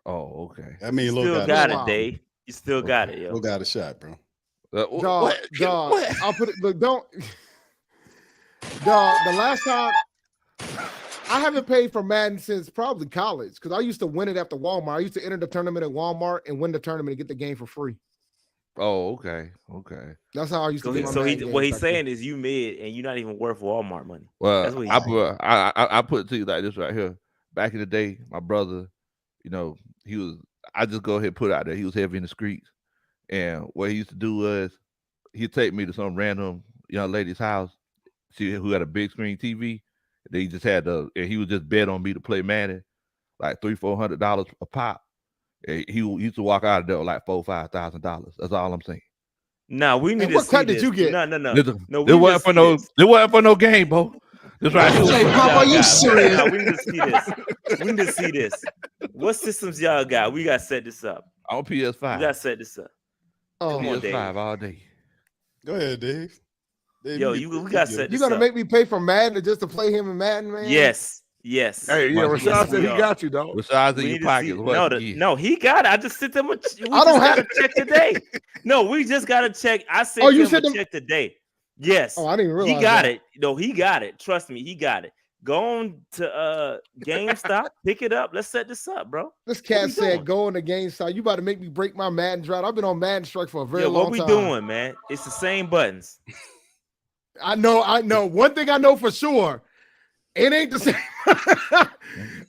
Oh, okay. I mean, you still got it, Dave. You still got it, yo. Still got a shot, bro. Dog, I'll put it, look, don't. Dog, the last time, I haven't paid for Madden since probably college because I used to win it after Walmart. I used to enter the tournament at Walmart and win the tournament and get the game for free. Oh, okay. That's how I used to. What he's saying is you mid and you're not even worth Walmart money. Well, that's what I put it to you like this right here. Back in the day, my brother, he was. I just go ahead and put it out there. He was heavy in the streets, and what he used to do was he'd take me to some random young lady's house, who had a big screen TV. They just had and he would just bet on me to play Madden, like $300-400 a pop. He used to walk out of there with like $4,000-5,000. That's all I'm saying. Nah, we need to what see cut this. did you get? No. It wasn't for no game, bro. That's right. Hey, Pop, are you serious? We need to see this. We need to see this. What systems y'all got? We got to set this up. On PS5. We got to set this up. Oh, come on, Dave. PS5 all day. Go ahead, Dave. Yo, we got to set this up. You gonna make me pay for Madden just to play him in Madden, man? Yes. Hey, yeah, Rashad said he got you, though. Rashad's in your pocket. No, he got it. I just sent him I don't have to check today. No, we just got to check. I sent him a check today. Yes. Oh, I didn't realize he got it. No, he got it. Trust me, he got it. Go on to GameStop, pick it up. Let's set this up, bro. This cat said, "Go on to GameStop." You about to make me break my Madden drought. I've been on Madden strike for a very long time. What we doing, man? It's the same buttons. I know. One thing I know for sure. It ain't the same.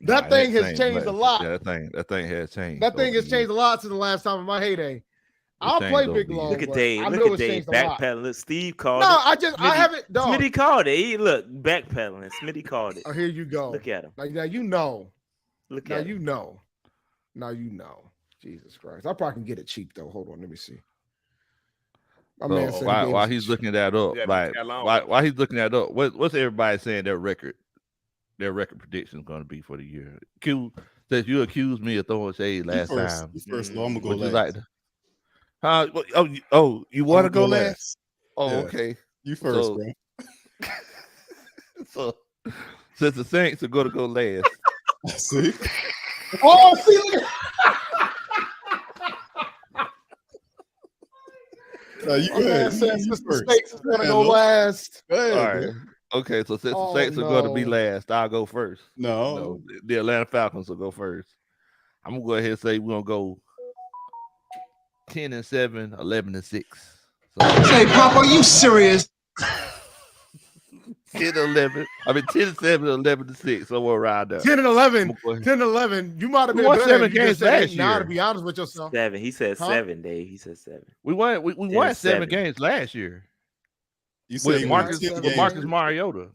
That thing has changed a lot. Yeah, that thing has changed. That thing has changed a lot since the last time in my heyday. I'll play Big Low. Look at Dave. Look at Dave backpedaling. Look, Steve called it. No, I haven't. Dog. Smitty called it. Look, backpedaling. Smitty called it. Oh, here you go. Look at him. Now you know. Look at him. Now you know. Jesus Christ. I probably can get it cheap though. Hold on, let me see. While he's looking that up, while he's looking that up, what's everybody saying their record prediction is going to be for the year? Q says you accused me of throwing shade last time. First, I'm gonna go last. You want to go last? Oh, yeah. Okay. You first, bro. Since the Saints are going to go last. See? Oh, see, look No, you go ahead. Since the first. Saints is going to go last. Go ahead, All right. man. Okay, so since the Saints are going to be no. last, I'll go first. No. The Atlanta Falcons will go first. I'm going to go ahead and say we're going to go 10-7, 11-6. So, Say, Pop, are you serious? 10-11. I mean 10-7, 11-6. Somewhere around there. 10-11. 10-11. You might have been won better 7 if you games just said last 8 now, to year. be honest with yourself. 7. He said 7, Dave. He said 7. We won 7 games last year. You said with Marcus Mariota.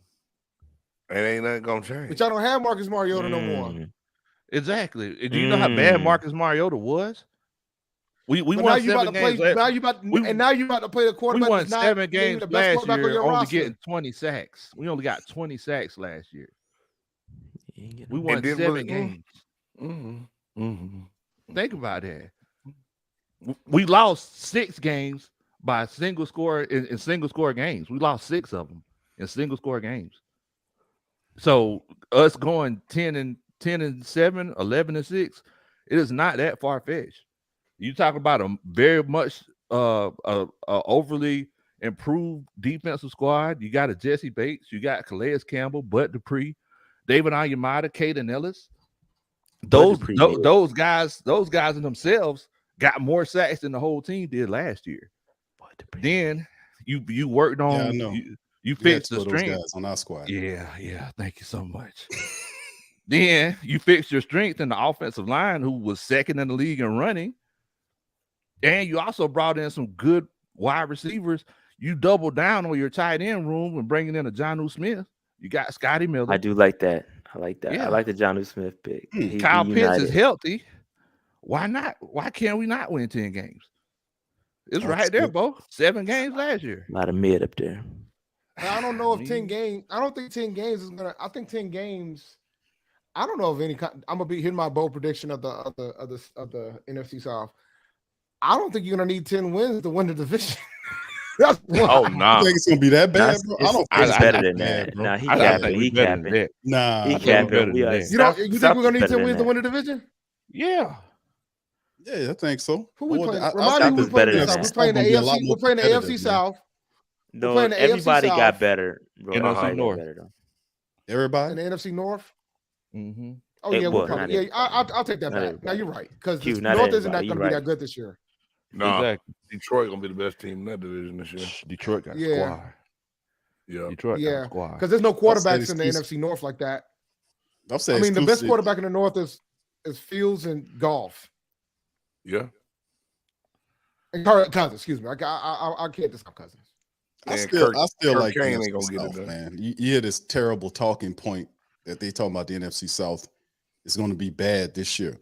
And ain't nothing gonna change. But y'all don't have Marcus Mariota no more. Exactly. Do you know how bad Marcus Mariota was? We won 7 games. Now you about to play the quarterback. We won 7 games last year, only roster. getting 20 sacks. We only got 20 sacks last year. We won 7 games. Think about that. We lost 6 games by single score in single score games. We lost 6 of them in single score games. So us going 10-7, 11-6, it is not that far fetched. You talk about a very much overly improved defensive squad. You got a Jesse Bates, you got Calais Campbell, Bud Dupree, David Onyemata, Caden Ellis. Those guys in themselves got more sacks than the whole team did last year. Then you worked on you fixed the strength guys on our squad. Yeah. Thank you so much. Then you fixed your strength in the offensive line, who was second in the league in running. And you also brought in some good wide receivers. You doubled down on your tight end room and bringing in a Jonnu Smith. You got Scotty Miller. I do like that. I like that. Yeah. I like the Jonnu Smith pick. Kyle Pitts is healthy. Why not? Why can't we not win 10 games? It's right there, Bo. 7 games last year. A lot of mid up there. I don't know if 10 games. I don't think 10 games is gonna. I think 10 games. I don't know if any. I'm gonna be hitting my bold prediction of the NFC South. I don't think you're gonna need 10 wins to win the division. Oh no! You think it's gonna be that bad, bro? I don't. It's better than that. Nah, he capping. He capping. Nah, he capping. You think we're gonna need 10 wins to win the division? Yeah. Yeah, I think so. Who we playing? Remind me who we playing this South. We're playing the AFC. We're playing the AFC South. No, everybody got better. NFC North. Everybody in the NFC North. Mm-hmm. Oh yeah, we'll probably. Yeah, I'll take that back. Now you're right, because North isn't not going to be that good this year. No, exactly. Detroit gonna be the best team in that division this year. Detroit got a squad. Yeah, Detroit got a squad. Because there's no quarterbacks in the NFC North like that. I mean, the best quarterback in the North is Fields and Goff. Yeah. And Cousins, excuse me. I can't discuss Cousins. I still like Kane ain't gonna get it done, man. You hear this terrible talking point that they talking about the NFC South is going to be bad this year.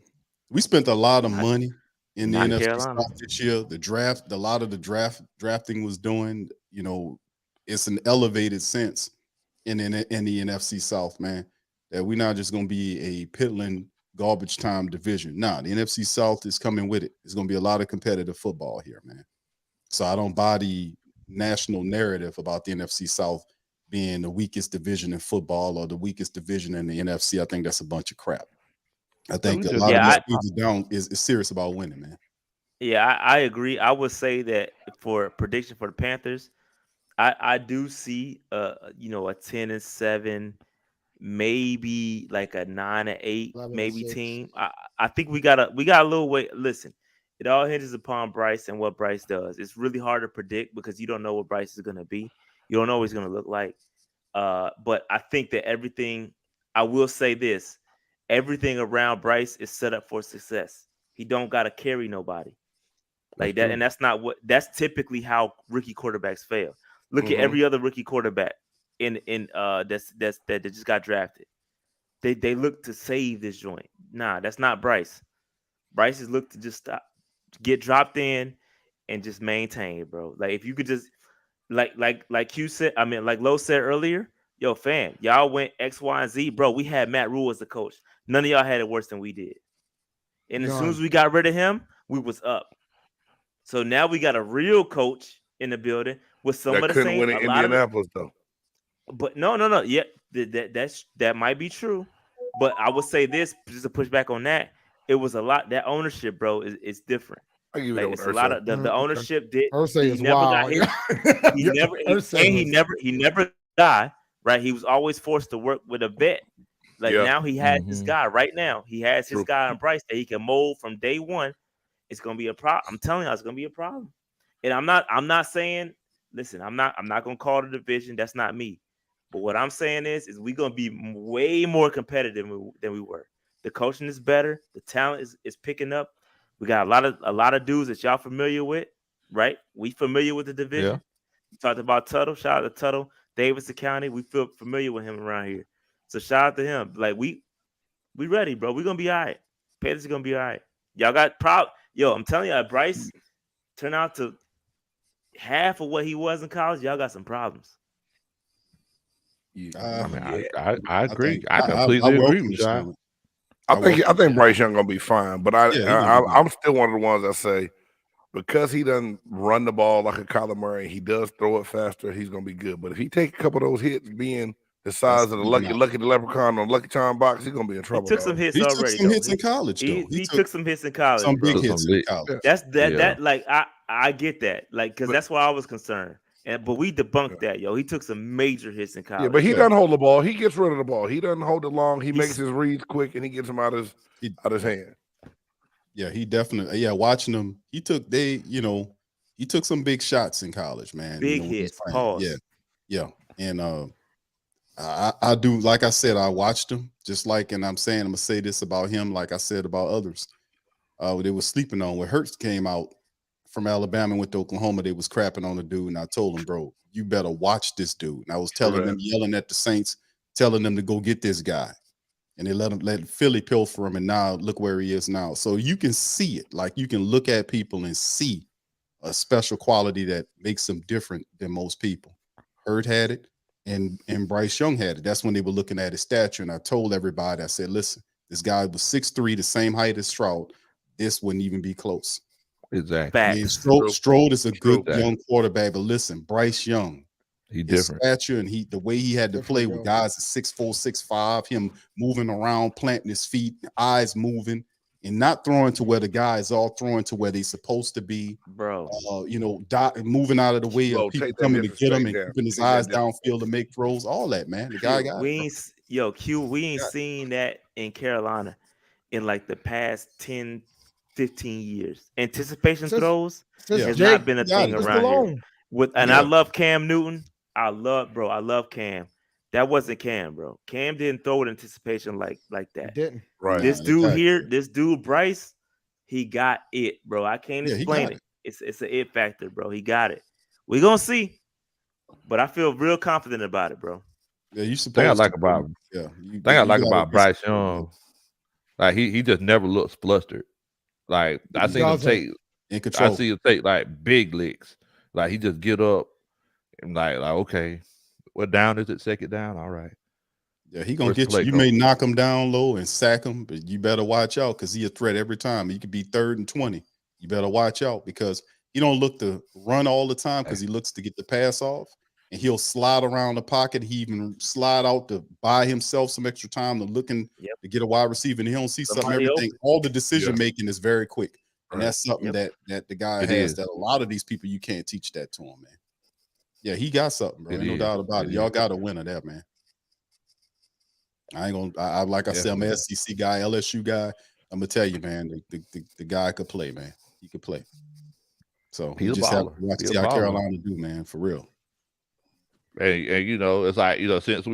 We spent a lot of money in the NFC South this year. The draft, a lot of the drafting was doing, it's an elevated sense in the NFC South, man, that we're not just going to be a piddling garbage time division. Nah, the NFC South is coming with it. It's going to be a lot of competitive football here, man. So I don't buy the national narrative about the NFC South being the weakest division in football or the weakest division in the NFC. I think that's a bunch of crap. I think a lot of these teams down is serious about winning, man. Yeah, I agree. I would say that for prediction for the Panthers, I do see a 10-7, maybe like a 9-8, maybe team. I think we got a little way. Listen, it all hinges upon Bryce and what Bryce does. It's really hard to predict because you don't know what Bryce is going to be. You don't know what he's going to look like. But I think that I will say this, everything around Bryce is set up for success. He don't got to carry nobody like that. And that's typically how rookie quarterbacks fail. Look at every other rookie quarterback that just got drafted. They look to save this joint. Nah, that's not Bryce. Bryce is look to just stop, get dropped in and just maintain it, bro. Like if you could just like you said, like Lo said earlier, yo, fam, y'all went X, Y, and Z, bro. We had Matt Rule as the coach. None of y'all had it worse than we did. And as soon as we got rid of him, we was up. So now we got a real coach in the building with some of the same. Win in Indianapolis though. But no. Yeah, that might be true, but I would say this just to push back on that. It was a lot that ownership, bro, is different. I give you Like that it's a with lot Ursay. of the ownership did. Ursay He is never got wild. his. He never died. Right, he was always forced to work with a vet. Like now he has this guy. Right now he has his guy in Bryce that he can mold from day one. It's gonna be a problem. I'm telling you, it's gonna be a problem. And I'm not saying. Listen, I'm not gonna call the division. That's not me. But what I'm saying is we're gonna be way more competitive than we were. The coaching is better. The talent is picking up. We got a lot of dudes that y'all familiar with, right? We familiar with the division. Yeah. We talked about Tuttle. Shout out to Tuttle, Davidson County. We feel familiar with him around here. So shout out to him. Like we ready, bro. We're gonna be all right. Panthers are gonna be all right. Y'all got Yo, I'm telling you, Bryce turned out to half of what he was in college. Y'all got some problems. I mean, I agree. I completely agree with you. I think Bryce Young gonna be fine, but I'm still one of the ones that say because he doesn't run the ball like a Kyler Murray, he does throw it faster. He's gonna be good. But if he take a couple of those hits, being the size of the Lucky Leprechaun on Lucky Charm box, he's gonna be in trouble. He took some hits already. Took some hits in college. He took some hits in college. Some big hits in college. That's that. Like I get that. Like because that's why I was concerned. But we debunked that, yo. He took some major hits in college. Yeah, but he doesn't hold the ball. He gets rid of the ball. He doesn't hold it long. He makes his reads quick and he gets them out his hand. Yeah, he definitely. Yeah, watching him, he took some big shots in college, man. Big hits. Pause. Yeah, and I do. Like I said, I watched him. Just like, and I'm gonna say this about him, like I said about others. They were sleeping on when Hurts came out from Alabama and went to Oklahoma. They was crapping on the dude, and I told him, bro, you better watch this dude. And I was telling them, yelling at the Saints, telling them to go get this guy. And they let Philly pilfer him, and now look where he is now. So you can see it. Like you can look at people and see a special quality that makes them different than most people. Hurt had it, and Bryce Young had it. That's when they were looking at his stature. And I told everybody, I said, listen, this guy was 6'3", the same height as Stroud. This wouldn't even be close. Exactly. I mean, Stroud is a good young quarterback, but listen, Bryce Young, he different stature and the way he had to play with guys at 6'4", 6'5", him moving around, planting his feet, eyes moving, and not throwing to where the guys are throwing to where they're supposed to be, bro. Moving out of the way of people coming to get him and keeping his eyes downfield to make throws. All that, man. The guy got it. We ain't seen that in Carolina in like the past 10, 15 years. Anticipation throws has not been a thing around here. I love Cam Newton. I love Cam. That wasn't Cam, bro. Cam didn't throw with anticipation like that. Didn't. Right. This dude Bryce, he got it, bro. I can't explain it. It's an it factor, bro. He got it. We're gonna see. But I feel real confident about it, bro. Yeah, you supposed thing I like about Bryce Young, like he just never looks flustered. Like I see him take in control. I see him take like big licks. Like he just get up and like okay, what down is it? Second down, all right. Yeah, he gonna get you. You may knock him down low and sack him, but you better watch out because he a threat every time. He could be 3rd and 20. You better watch out because he don't look to run all the time because he looks to get the pass off, and he'll slide around the pocket. He even slide out to buy himself some extra time to get a wide receiver, and he don't see something. Everything, all the decision making is very quick, and that's something that the guy has. That a lot of these people you can't teach that to him, man. Yeah, he got something, bro. Ain't no doubt about it. Y'all got a winner there, man. I ain't gonna. Like I said, I'm an SEC guy, LSU guy. I'm gonna tell you, man. The guy could play, man. He could play. So you just have to watch see how Carolina do, man, for real. And it's like since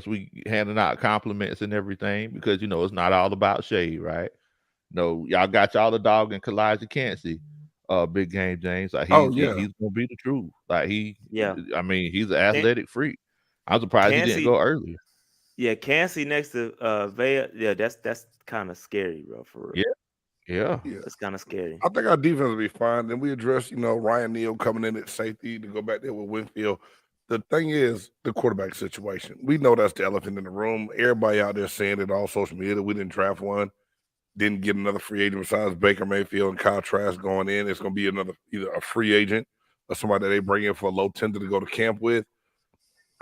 we handing out compliments and everything because it's not all about shade, right? No, y'all got y'all the dog and Kalijah Kancey, big game James. Like he's gonna be the truth. Like I mean he's an athletic freak. I'm surprised he didn't go earlier. Yeah, Kancey next to Vea. Yeah, that's kind of scary, bro. For real. Yeah. That's kind of scary. I think our defense will be fine. Then we address, Ryan Neal coming in at safety to go back there with Winfield. The thing is the quarterback situation. We know that's the elephant in the room. Everybody out there saying it on social media that we didn't draft one, didn't get another free agent besides Baker Mayfield and Kyle Trask going in. It's going to be either a free agent or somebody that they bring in for a low tender to go to camp with.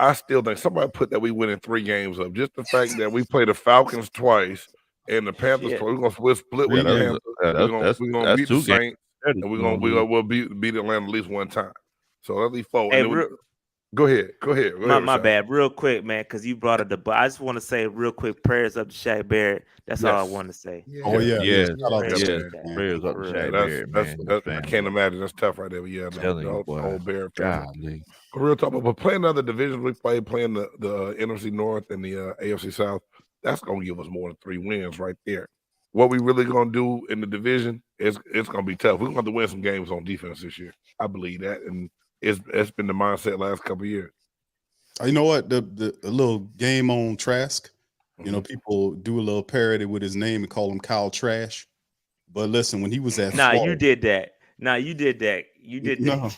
I still think somebody put that we win in 3 games up. Just the fact that we play the Falcons twice and the Panthers twice. We'll split with the Panthers. We're gonna beat the Saints, and we'll beat Atlanta at least one time. So that'll be 4. Hey, go ahead. My bad. Real quick, man, because you brought up the. I just want to say real quick prayers up to Shaq Barrett. That's all I want to say. Yeah. Oh yeah, yeah. Prayers up to Shaq Barrett, man. I can't imagine. That's tough right there. But yeah, the whole Barrett family. Real talk. But playing other divisions we play, playing the NFC North and the AFC South, that's gonna give us more than 3 wins right there. What we really gonna do in the division is it's gonna be tough. We're gonna have to win some games on defense this year. I believe that, and it's been the mindset last couple of years. You know what? The little game on Trask. You know, people do a little parody with his name and call him Kyle Trash. But listen, when he was at Florida, you did that. You did that. You did that.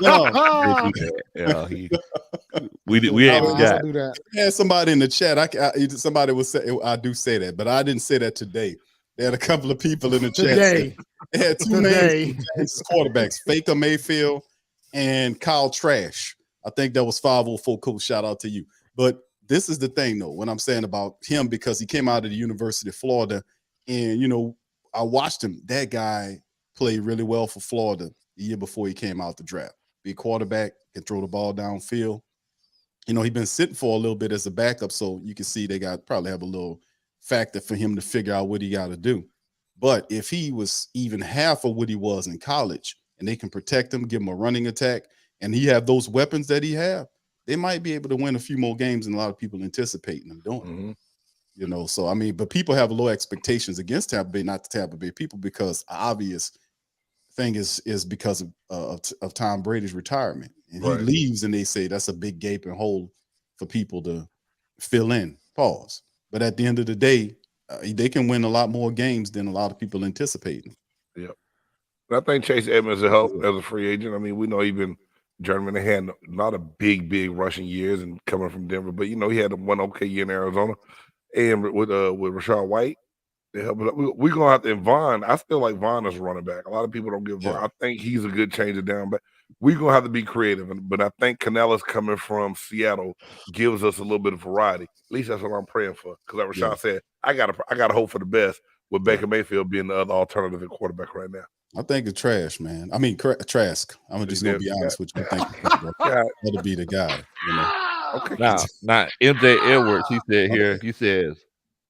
No. We had somebody in the chat. Somebody would say I do say that, but I didn't say that today. They had a couple of people in the chat. They had 2 names quarterbacks, Faker Mayfield and Kyle Trash. I think that was 504 Cool. Shout out to you. But this is the thing, though, what I'm saying about him, because he came out of the University of Florida, and, you know, I watched him. That guy played really well for Florida the year before he came out the draft. Be a quarterback, can throw the ball downfield. You know, he's been sitting for a little bit as a backup, so you can see they probably have a little factor for him to figure out what he got to do. But if he was even half of what he was in college, and they can protect him, give him a running attack, and he have those weapons that he have, they might be able to win a few more games than a lot of people anticipating them doing. Mm-hmm. You know, so I mean, but people have low expectations against Tampa Bay, not the Tampa Bay people, because obvious thing is because of Tom Brady's retirement, and he leaves, and they say that's a big gaping hole for people to fill in. Pause. But at the end of the day, they can win a lot more games than a lot of people anticipating. Yeah, I think Chase Edmonds will help as a free agent. I mean, we know he's been journeyman. They had not a big rushing years and coming from Denver, but you know he had one okay year in Arizona, and with Rashad White, they help. We're gonna have to. And Vaughn, I still like Vaughn as a running back. A lot of people don't give Vaughn. I think he's a good change of down, but we're gonna have to be creative. But I think Canales coming from Seattle gives us a little bit of variety. At least that's what I'm praying for. Because like Rashad said, I gotta hope for the best with Baker Mayfield being the other alternative at quarterback right now. I think it's Trash, man. I mean, Trask. I'm just gonna be honest with you. I think that'll be the guy. You know? Okay. Now, MJ Edwards, he said here, he says,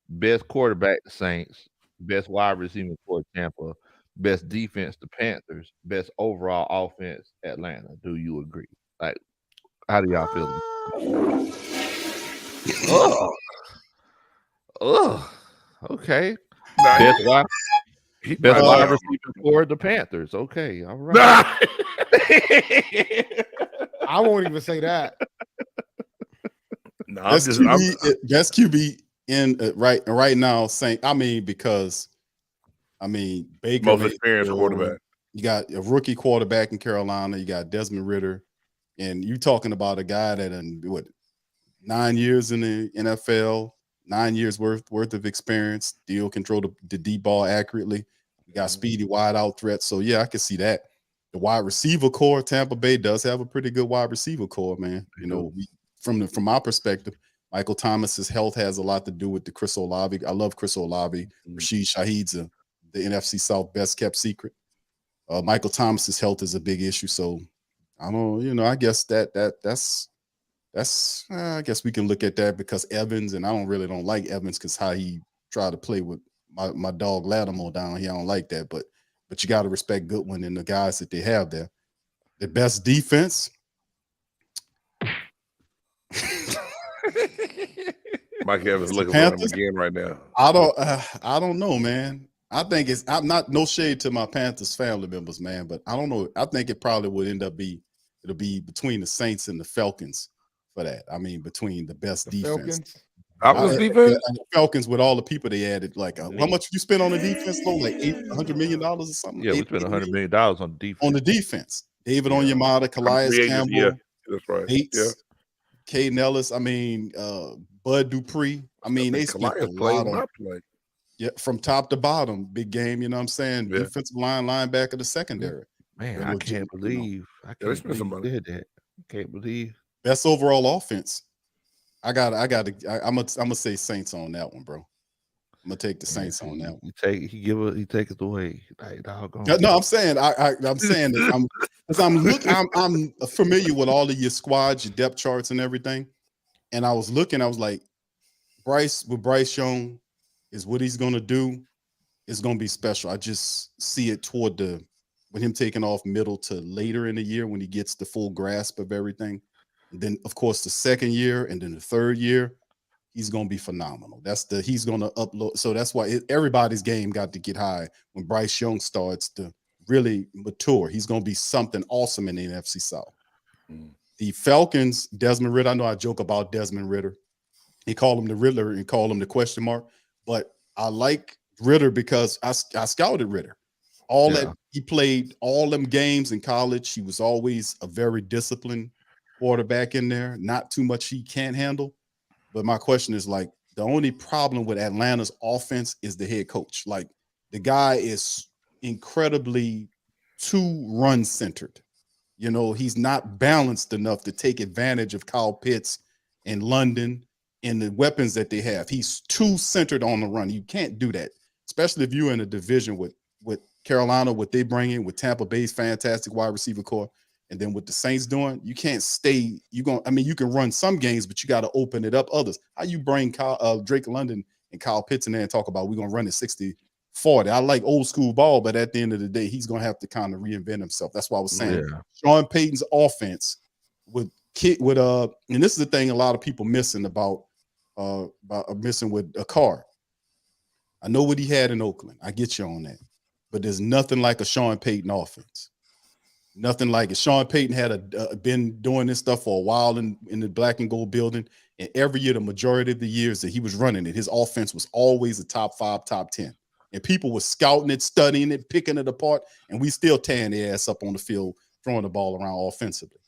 best quarterback the Saints, best wide receiver for Tampa, best defense the Panthers, best overall offense Atlanta. Do you agree? Like, how do y'all feel? Okay. Best wide receiver for the Panthers. Okay, all right. I won't even say that. No, best QB in right now. Saying, I mean, because Baker, most experienced quarterback. You got a rookie quarterback in Carolina. You got Desmond Ridder, and you talking about a guy that in 9 years in the NFL. 9 years worth of experience. Still control the deep ball accurately. You got speedy wide out threats. So yeah, I can see that. The wide receiver core, Tampa Bay does have a pretty good wide receiver core, man. You know, from my perspective, Michael Thomas's health has a lot to do with the Chris Olave. I love Chris Olave. Rashid Shaheed's the NFC South best kept secret. Michael Thomas's health is a big issue. So I don't, you know, I guess that's I guess we can look at that, because Evans, and I don't like Evans because how he tried to play with my dog Lattimore down here. I don't like that, but you got to respect Goodwin and the guys that they have there. The best defense. Mike Evans looking for him again right now. I don't know, man. I think I'm not no shade to my Panthers family members, man, but I don't know. I think it probably would it'll be between the Saints and the Falcons. For that, I mean, between the best defense, defense, the Falcons, with all the people they added, like how much you spend on the defense? Though, like $100 million or something. Yeah, we spent $100 million on defense. On the defense, David Onyemata, Calais Campbell, yeah, that's right. Bates, Caden Ellis. I mean, Bud Dupree. I mean, they spent a lot on play. Yeah, from top to bottom, big game. You know what I'm saying? Yeah. Defensive line, linebacker, the secondary. Man, I can't believe they did that. Can't believe best overall offense. I'm gonna say Saints on that one, bro. I'm gonna take the Saints on that one. He take it away. Like, doggone. No, I'm saying I'm saying that I'm familiar with all of your squads, your depth charts, and everything. And I was looking, I was like, Bryce Young is what he's gonna do. It's gonna be special. I just see it toward when him taking off middle to later in the year when he gets the full grasp of everything. And then, of course, the second year and then the third year, he's gonna be phenomenal. He's gonna upload. So that's why everybody's game got to get high when Bryce Young starts to really mature. He's gonna be something awesome in the NFC South. The Falcons, Desmond Ridder. I know I joke about Desmond Ridder. He called him the Riddler and called him the question mark. But I like Ridder because I scouted Ridder. That he played all them games in college. He was always a very disciplined quarterback in there. Not too much he can't handle. But my question is, like, the only problem with Atlanta's offense is the head coach. Like, the guy is incredibly too run centered. You know, he's not balanced enough to take advantage of Kyle Pitts and London and the weapons that they have. He's too centered on the run. You can't do that, especially if you're in a division with Carolina, what they bring in, with Tampa Bay's fantastic wide receiver core, and then what the Saints doing. You can't stay. You can run some games, but you got to open it up others. How you bring Drake London and Kyle Pitts in there and talk about we're going to run it 60-40. I like old school ball, but at the end of the day, he's going to have to kind of reinvent himself. That's why I was saying Sean Payton's offense and this is the thing a lot of people missing about missing with a Carr. I know what he had in Oakland. I get you on that. But there's nothing like a Sean Payton offense. Nothing like it. Sean Payton had been doing this stuff for a while in the black and gold building. And every year, the majority of the years that he was running it, his offense was always a top 5, top 10. And people were scouting it, studying it, picking it apart. And we still tearing their ass up on the field, throwing the ball around offensively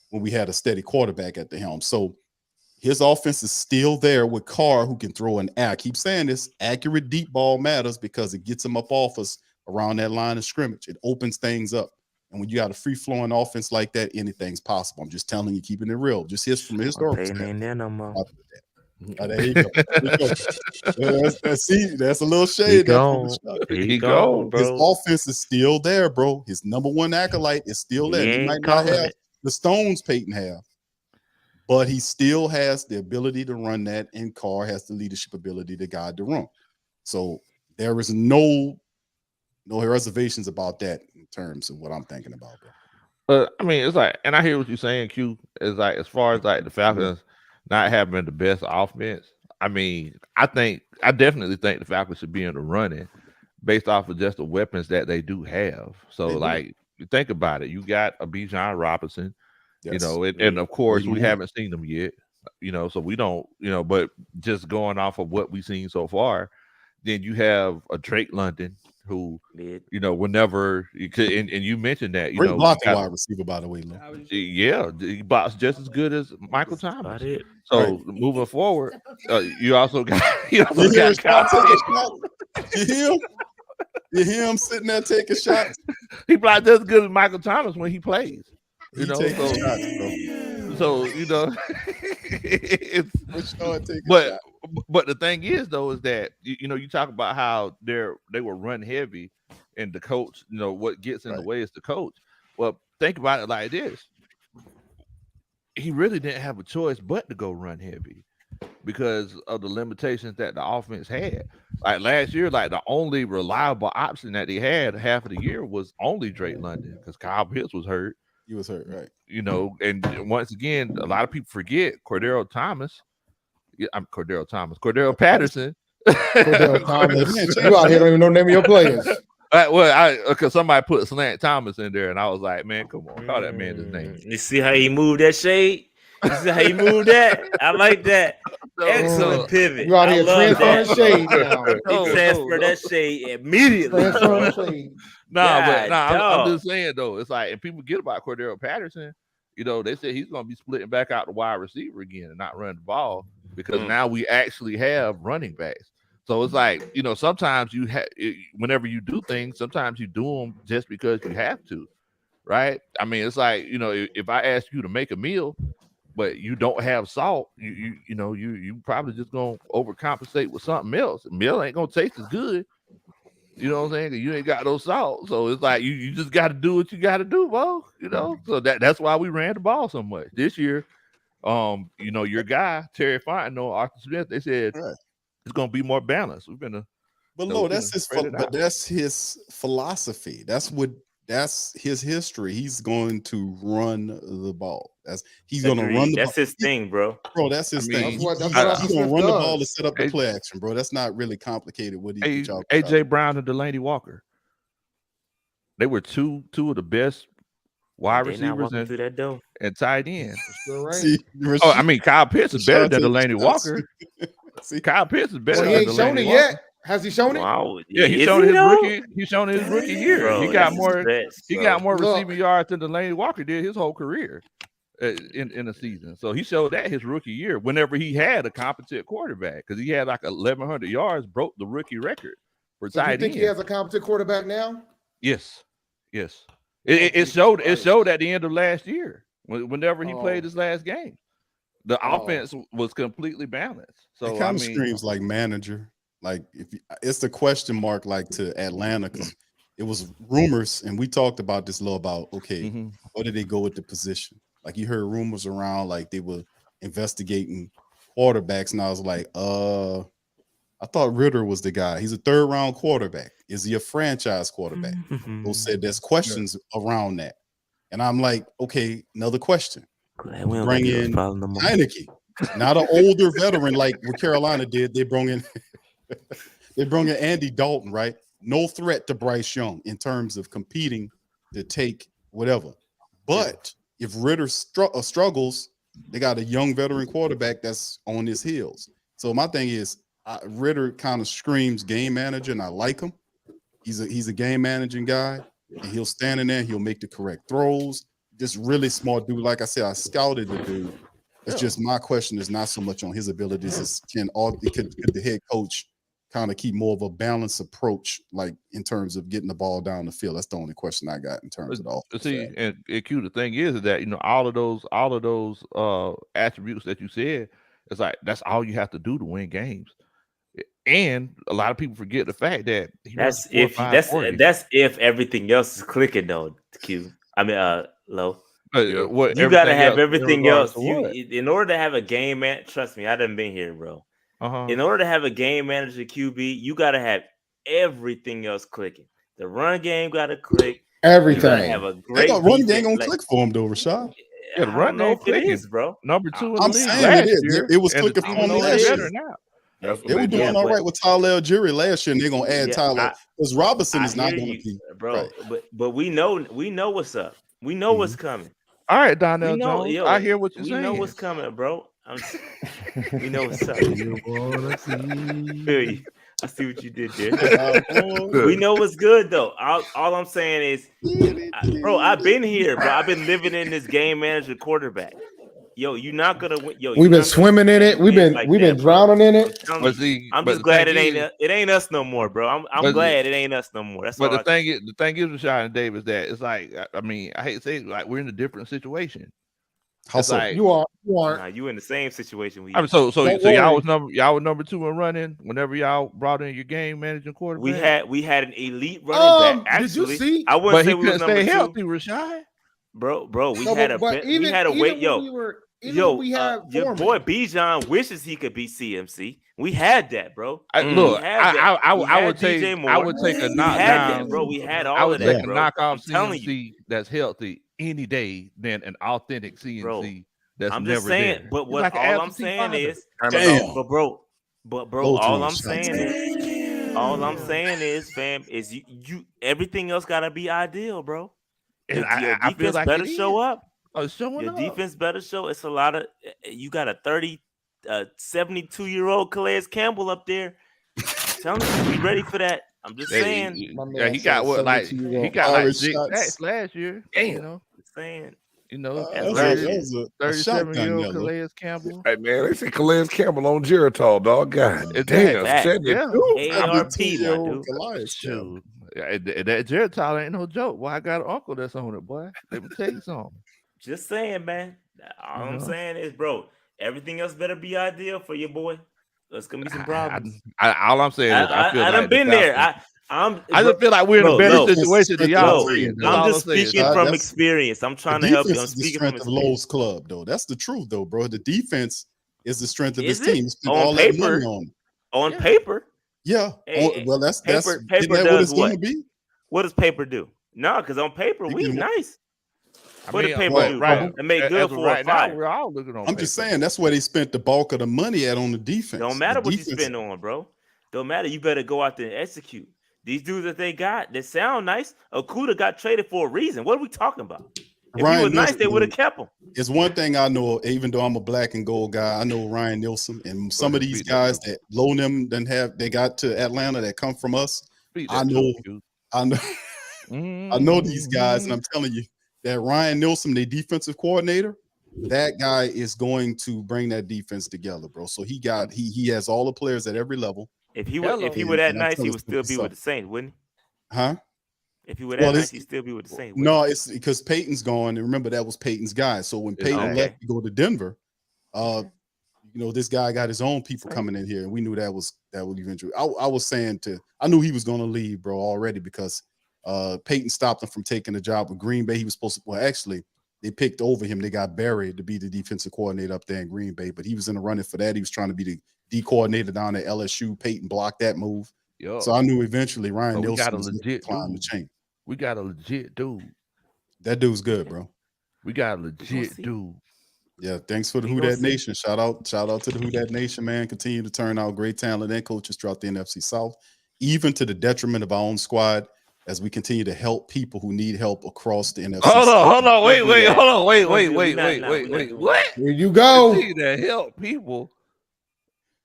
when we had a steady quarterback at the helm. So his offense is still there with Carr, who can throw I keep saying this, accurate deep ball matters because it gets him up off us around that line of scrimmage. It opens things up. And when you got a free-flowing offense like that, anything's possible. I'm just telling you, keeping it real. Just from a historical standpoint. There you go. That's a little shade. He gone, bro. His offense is still there, bro. His number one acolyte is still there. He might not have the stones Peyton have, but he still has the ability to run that, and Carr has the leadership ability to guide the room. So there is no reservations about that in terms of what I'm thinking about, bro. But I mean, it's like, and I hear what you're saying, Q. Is like, as far as like the Falcons not having the best offense, I mean, I definitely think the Falcons should be in the running based off of just the weapons that they do have. So, like, think about it. You got a Bijan Robinson, you know, and of course we haven't seen them yet, you know, so we don't, you know, but just going off of what we've seen so far, then you have a Drake London who, you know, whenever you could, and you mentioned that, you know, blocking wide receiver, by the way, Lou. Yeah, he blocks just as good as Michael Thomas. So moving forward, you also got you hear him sitting there taking shots. He blocks just as good as Michael Thomas when he plays. You know, so you know, but the thing is though is that you know, you talk about how they were run heavy, and the coach, you know, what gets in the way is the coach. Well, think about it like this: he really didn't have a choice but to go run heavy because of the limitations that the offense had. Like last year, like the only reliable option that they had half of the year was only Drake London because Kyle Pitts was hurt. He was hurt, right? You know, and once again, a lot of people forget Cordero Patterson. Cordero Thomas. You out here don't even know the name of your players. Because somebody put Slant Thomas in there, and I was like, man, come on, call that man his name. You see how he moved that shade? You see how he moved that? I like that. Excellent pivot. You out here transferring shade now. He transferred that shade immediately. I'm just saying though, it's like, and people forget about Cordero Patterson. You know, they said he's going to be splitting back out the wide receiver again and not running the ball because now we actually have running backs. So it's like, you know, sometimes whenever you do things, sometimes you do them just because you have to. right? I mean, it's like, you know, if I ask you to make a meal, but you don't have salt, you probably just gonna overcompensate with something else. The meal ain't gonna taste as good. You know what I'm saying? You ain't got no salt, so it's like you just got to do what you got to do, bro. You know, so that's why we ran the ball so much this year. Your guy Terry Fontenot, Arthur Smith, they said it's gonna be more balanced. We've been that's his philosophy. That's his history. He's going to run the ball. He's going to run the ball. That's his thing, bro. Bro, that's his thing. He's going to run the ball to set up the play action, bro. That's not really complicated. AJ Brown and Delaney Walker. They were two of the best wide receivers and tight ends. I mean, Kyle Pitts is better than Delaney Walker. Kyle Pitts is better. He ain't shown it yet. Has he shown it? Wow. Yeah, he's shown his rookie. He's shown his rookie year. Bro, he got more. He got more receiving yards than Delaney Walker did his whole career in a season. So he showed that his rookie year. Whenever he had a competent quarterback, because he had like 1,100 yards, broke the rookie record for tight end. You think he has a competent quarterback now? Yes. It showed at the end of last year. Whenever he played his last game, the offense was completely balanced. So it kind of screams like manager. Like it's the question mark like to Atlanta, because it was rumors, and we talked about this a little about where did they go with the position? Like you heard rumors around like they were investigating quarterbacks, and I was like, I thought Ritter was the guy. He's a 3rd round quarterback. Is he a franchise quarterback? Who said there's questions around that, and I'm like, okay, another question. Bring in Heineke, not an older veteran like what Carolina did. They brought in Andy Dalton, right? No threat to Bryce Young in terms of competing to take whatever. But if Ritter struggles, they got a young veteran quarterback that's on his heels. So my thing is, Ritter kind of screams game manager, and I like him. He's a game managing guy, and he'll stand in there. He'll make the correct throws. Just really smart dude. Like I said, I scouted the dude. It's just my question is not so much on his abilities as could the head coach kind of keep more of a balanced approach, like in terms of getting the ball down the field. That's the only question I got in terms of the offense. See, and Q, the thing is that all of those attributes that you said, it's like that's all you have to do to win games. And a lot of people forget the fact that that's if everything else is clicking though. Q, I mean, Low. You gotta have everything else. In order to have a game man, trust me, I done been here, bro. In order to have a game manager QB, you gotta have everything else clicking. The run game gotta click. Everything. Have a great run game gonna click for him though, Rashad. Yeah, the run game it is, bro. Number 2 in the I'm league saying last it is. year, It was clicking for him last year. They were doing all right with Tyler Algieri last year, and they're gonna add Tyler because Robinson is not gonna be, bro. Right. But we know what's up. We know what's coming. All right, Donnell Jones. I hear what you're saying. We know what's coming, bro. We know what's up. I see what you did there. We know what's good though. All I'm saying is, bro, I've been here, bro. I've been living in this game manager quarterback. Yo, you're not gonna win. Yo, we've been swimming in it. We've been drowning in it. I'm just glad it ain't us no more, bro. I'm glad it ain't us no more. That's but the thing is, Rashad and Davis, that it's like, I mean, I hate to say it, like we're in a different situation. How so? Like, you are. Nah, you in the same situation. I mean, so y'all was number 2 in running whenever y'all brought in your game managing quarterback. We had an elite running back. Actually, did you see? I wouldn't say we was number 2. Healthy, Rashad. Bro, we had a wait, yo. Your boy Bijan wishes he could be CMC. We had that, bro. I would take a knockdown, bro. We had all of that. I would take a knockoff CMC that's healthy any day than an authentic CMC. Bro, that's I'm never just saying, there. but what all I'm saying is, bro, all I'm saying is, fam, is you everything else gotta be ideal, bro. And your I feel defense like better show up. Your defense better show. It's a lot of you got a 72-year-old Calais Campbell up there. Tell me, be ready for that. I'm just saying. Yeah, he got like 6 sacks last year. Damn, saying. 37-year-old Calais Campbell. Hey man, they say Calais Campbell on Geritol, dog. God damn, ARP, my dude. That Geritol ain't no joke. Boy, I got an uncle that's on it, boy. Let me tell you something. Just saying, man. All I'm saying is, bro, everything else better be ideal for your boy. There's gonna be some problems. All I'm saying is, I feel like I've been there. I just feel like we're in a better situation than y'all. I'm just speaking from experience. I'm trying to help you. I'm speaking from experience. The Lowe's club, though. That's the truth, though, bro. The defense is the strength of his team. On paper, on paper. Yeah. Well, that's paper what does it's going to be. What does paper do? No, because on paper we nice. What did paper do? Right. It made good for a fight. We're all looking on. I'm just saying that's where they spent the bulk of the money at on the defense. Don't matter what you spend on, bro. Don't matter. You better go out there and execute. These dudes that they got, they sound nice. Okuda got traded for a reason. What are we talking about? If he was nice, they would have kept him. It's one thing I know, even though I'm a black and gold guy, I know Ryan Nielsen and some of these guys that low them they got to Atlanta that come from us. I know these guys, and I'm telling you that Ryan Nielsen, the defensive coordinator, that guy is going to bring that defense together, bro. So he has all the players at every level. If he were that nice, he would still be with the Saints, wouldn't he? Huh? If he were that nice, he'd still be with the Saints. No, it's because Peyton's gone, and remember that was Peyton's guy. So when Peyton left to go to Denver, this guy got his own people coming in here, and we knew that would eventually. I was saying I knew he was going to leave, bro, already because Peyton stopped him from taking the job with Green Bay. He was supposed to. Well, actually, they picked over him. They got Barry to be the defensive coordinator up there in Green Bay, but he was in the running for that. He was trying to be the D coordinator down at LSU. Peyton blocked that move. So I knew eventually Ryan Nielsen was going to climb the chain. We got a legit dude. That dude's good, bro. We got a legit dude. Yeah, thanks for the Who Dat Nation. Shout out to the Who Dat Nation, man. Continue to turn out great talent and coaches throughout the NFC South, even to the detriment of our own squad, as we continue to help people who need help across the NFC. Hold on, wait. What? Here you go. Continue to help people.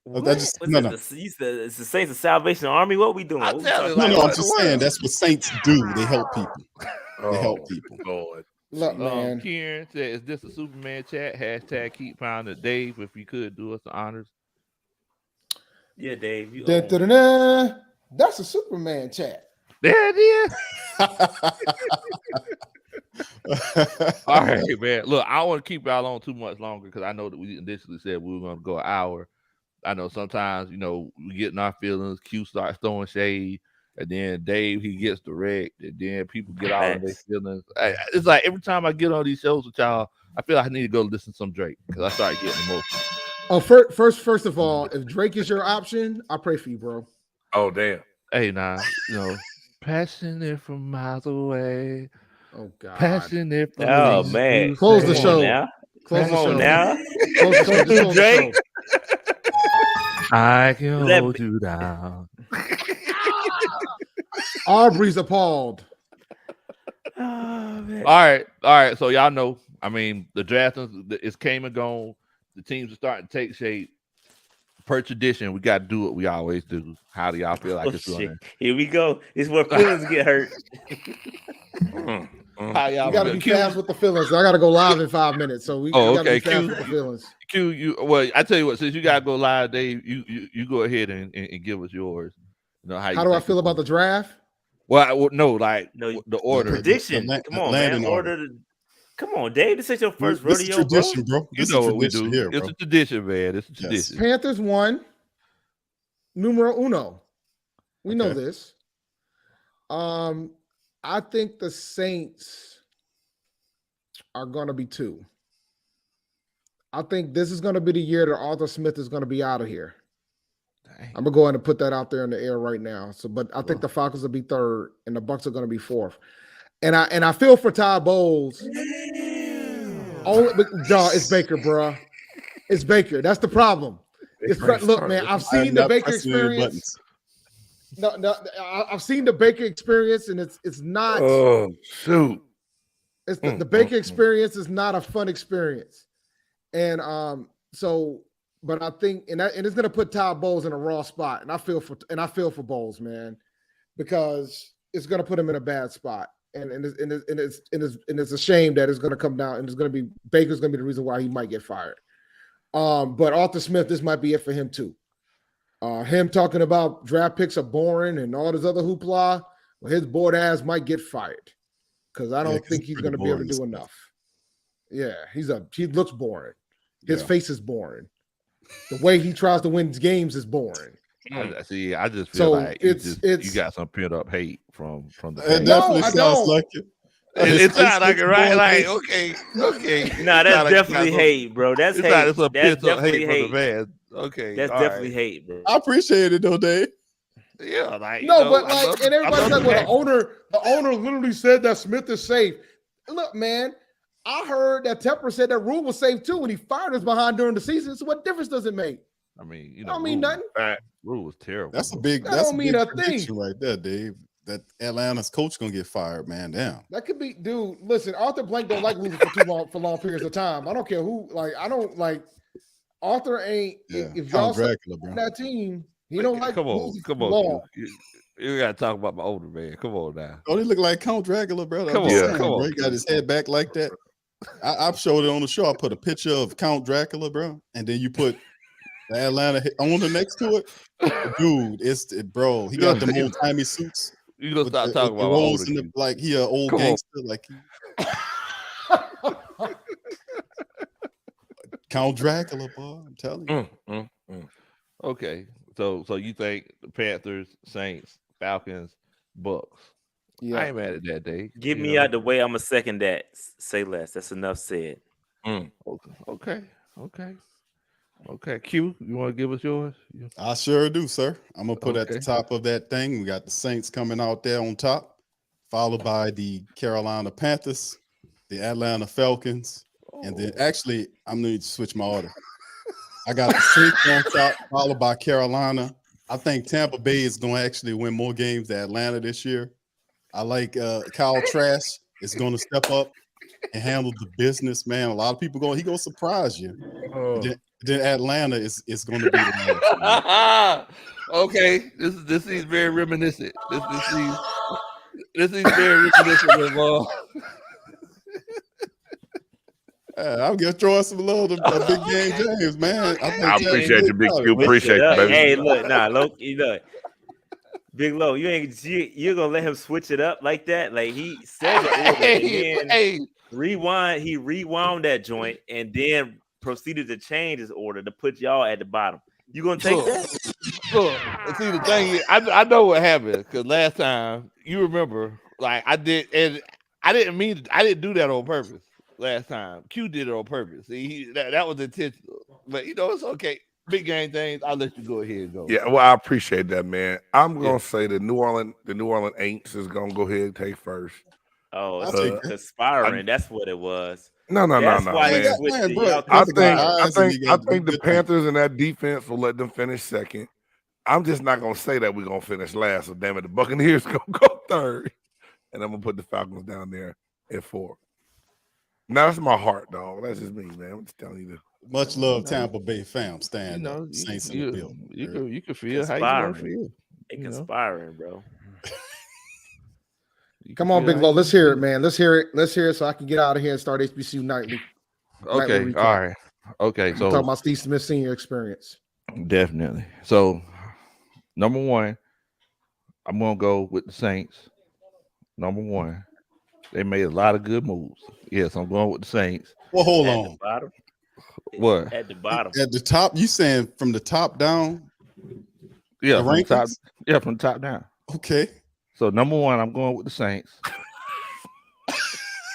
It's the Saints of Salvation Army. What we doing? I'm just saying that's what Saints do. They help people. They help people. Lord. Look, man. Kieran said, "Is this a Superman chat?" # keep pounding. Dave, if you could do us the honors. Yeah, Dave. That's a Superman chat. There it is. All right, man. Look, I don't want to keep y'all on too much longer because I know that we initially said we were going to go an hour. I know sometimes, we get in our feelings. Q starts throwing shade, and then Dave, he gets direct, and then people get out of their feelings. It's like every time I get on these shows with y'all, I feel like I need to go listen to some Drake because I start getting emotional. Oh, first of all, if Drake is your option, I pray for you, bro. Oh, damn. Hey, passionate from miles away. Oh, God. Passionate from man. Close the show. Come on now. Close the show. Drake. I can hold you down. Aubrey's appalled. Oh, man. All right. So y'all know, the draft is came and gone. The teams are starting to take shape. Per tradition, we got to do what we always do. How do y'all feel like it's going? Here we go. This is where feelings get hurt. How y'all you got to be fast with the feelings. I got to go live in 5 minutes, so we got to be fast with the feelings. Q, I tell you what, since you got to go live, Dave, you go ahead and give us yours. How do I feel about the draft? Well, the order. The prediction. Come on, man. Come on, Dave. This is your first rodeo, tradition, bro. You know what we do. Here, it's a tradition, man. It's a tradition. Panthers 1, numero uno. We know this. I think the Saints are going to be 2. I think this is going to be the year that Arthur Smith is going to be out of here. Dang. I'm going to go ahead and put that out there in the air right now. But I think the Falcons will be 3rd and the Bucks are going to be 4th. And I feel for Todd Bowles. It's Baker, bro. It's Baker. That's the problem. Look, man, I've seen the Baker experience. No, I've seen the Baker experience, and it's not. Oh shoot! It's the Baker experience is not a fun experience, and but I think and it's going to put Todd Bowles in a raw spot, and I feel for Bowles, man, because it's going to put him in a bad spot. And it's a shame that it's going to come down, and it's going to be Baker's going to be the reason why he might get fired. But Arthur Smith, this might be it for him too. Him talking about draft picks are boring and all this other hoopla. Well, his board ass might get fired because I don't think he's going to be able to do enough. Yeah, he looks boring. His face is boring. The way he tries to win games is boring. I just feel like you got some pent up hate from the. It definitely sounds like it. It sounds like it, right? Like, okay. Nah, that's definitely hate, bro. That's hate. It's a pent up hate from the man. Okay, that's definitely hate, bro. I appreciate it though, Dave. Yeah, like but like, and everybody's like, well, the owner literally said that Smith is safe. Look, man, I heard that Tepper said that Rule was safe too when he fired us behind during the season. So what difference does it make? I mean, I don't mean nothing. Rule was terrible. That's a big. That don't mean a thing right there, Dave. That Atlanta's coach gonna get fired, man. Damn. That could be, dude. Listen, Arthur Blank don't like losing for long periods of time. I don't care who. Like, I don't like Arthur. Ain't if y'all that team, he don't like. Come on. You gotta talk about my older man. Come on now. Oh, he look like Count Dracula, brother. Come on. He got his head back like that. I've showed it on the show. I put a picture of Count Dracula, bro, and then you put the Atlanta owner next to it. Dude, bro. He got the old timey suits. You gonna stop talking about older like he an old gangster, like Count Dracula, boy. I'm telling you. Okay, so you think the Panthers, Saints, Falcons, Bucks? Yeah, I ain't mad at that, Dave. Get me out the way. I'm gonna second that. Say less. That's enough said. Okay. Q, you want to give us yours? I sure do, sir. I'm gonna put at the top of that thing. We got the Saints coming out there on top, followed by the Carolina Panthers, the Atlanta Falcons, and then actually I'm gonna switch my order. I got the Saints on top, followed by Carolina. I think Tampa Bay is gonna actually win more games than Atlanta this year. I like Kyle Trask is gonna step up and handle the business, man. A lot of people he gonna surprise you. Then Atlanta is going to be the okay. This is very reminiscent. This is very reminiscent of I'm just throwing some love to Big Game James, man. I appreciate you, Big Q. Appreciate you, baby. Hey, look, look, Big Low, you're gonna let him switch it up like that? Like he said it, rewind. He rewound that joint and then proceeded to change his order to put y'all at the bottom. You gonna take that? See, the thing is, I know what happened because last time you remember, like I did, and I didn't do that on purpose. Last time Q did it on purpose. See, that was intentional, but it's okay. Big game things. I'll let you go ahead and go. Yeah, well, I appreciate that, man. I'm gonna say the New Orleans Aints is gonna go ahead and take first. Oh, it's conspiring. That's what it was. No, man. I think the Panthers and that defense will let them finish second. I'm just not gonna say that we're gonna finish last. So damn it, the Buccaneers gonna go third, and I'm gonna put the Falcons down there at 4. Now that's my heart, dog. That's just me, man. I'm just telling you this. Much love, Tampa Bay fam. Stand up, Saints in the building. You can feel how you gonna feel. It's conspiring, bro. Come on, Big Low. Let's hear it, man. Let's hear it so I can get out of here and start HBCU nightly. Okay, all right. Okay, so talking about Steve Smith senior experience. Definitely. So, number 1, I'm gonna go with the Saints. Number 1, they made a lot of good moves. Yes, I'm going with the Saints. Well, hold on. What? At the bottom. At the top, you saying from the top down? Yeah, from top down. Okay. So number 1, I'm going with the Saints.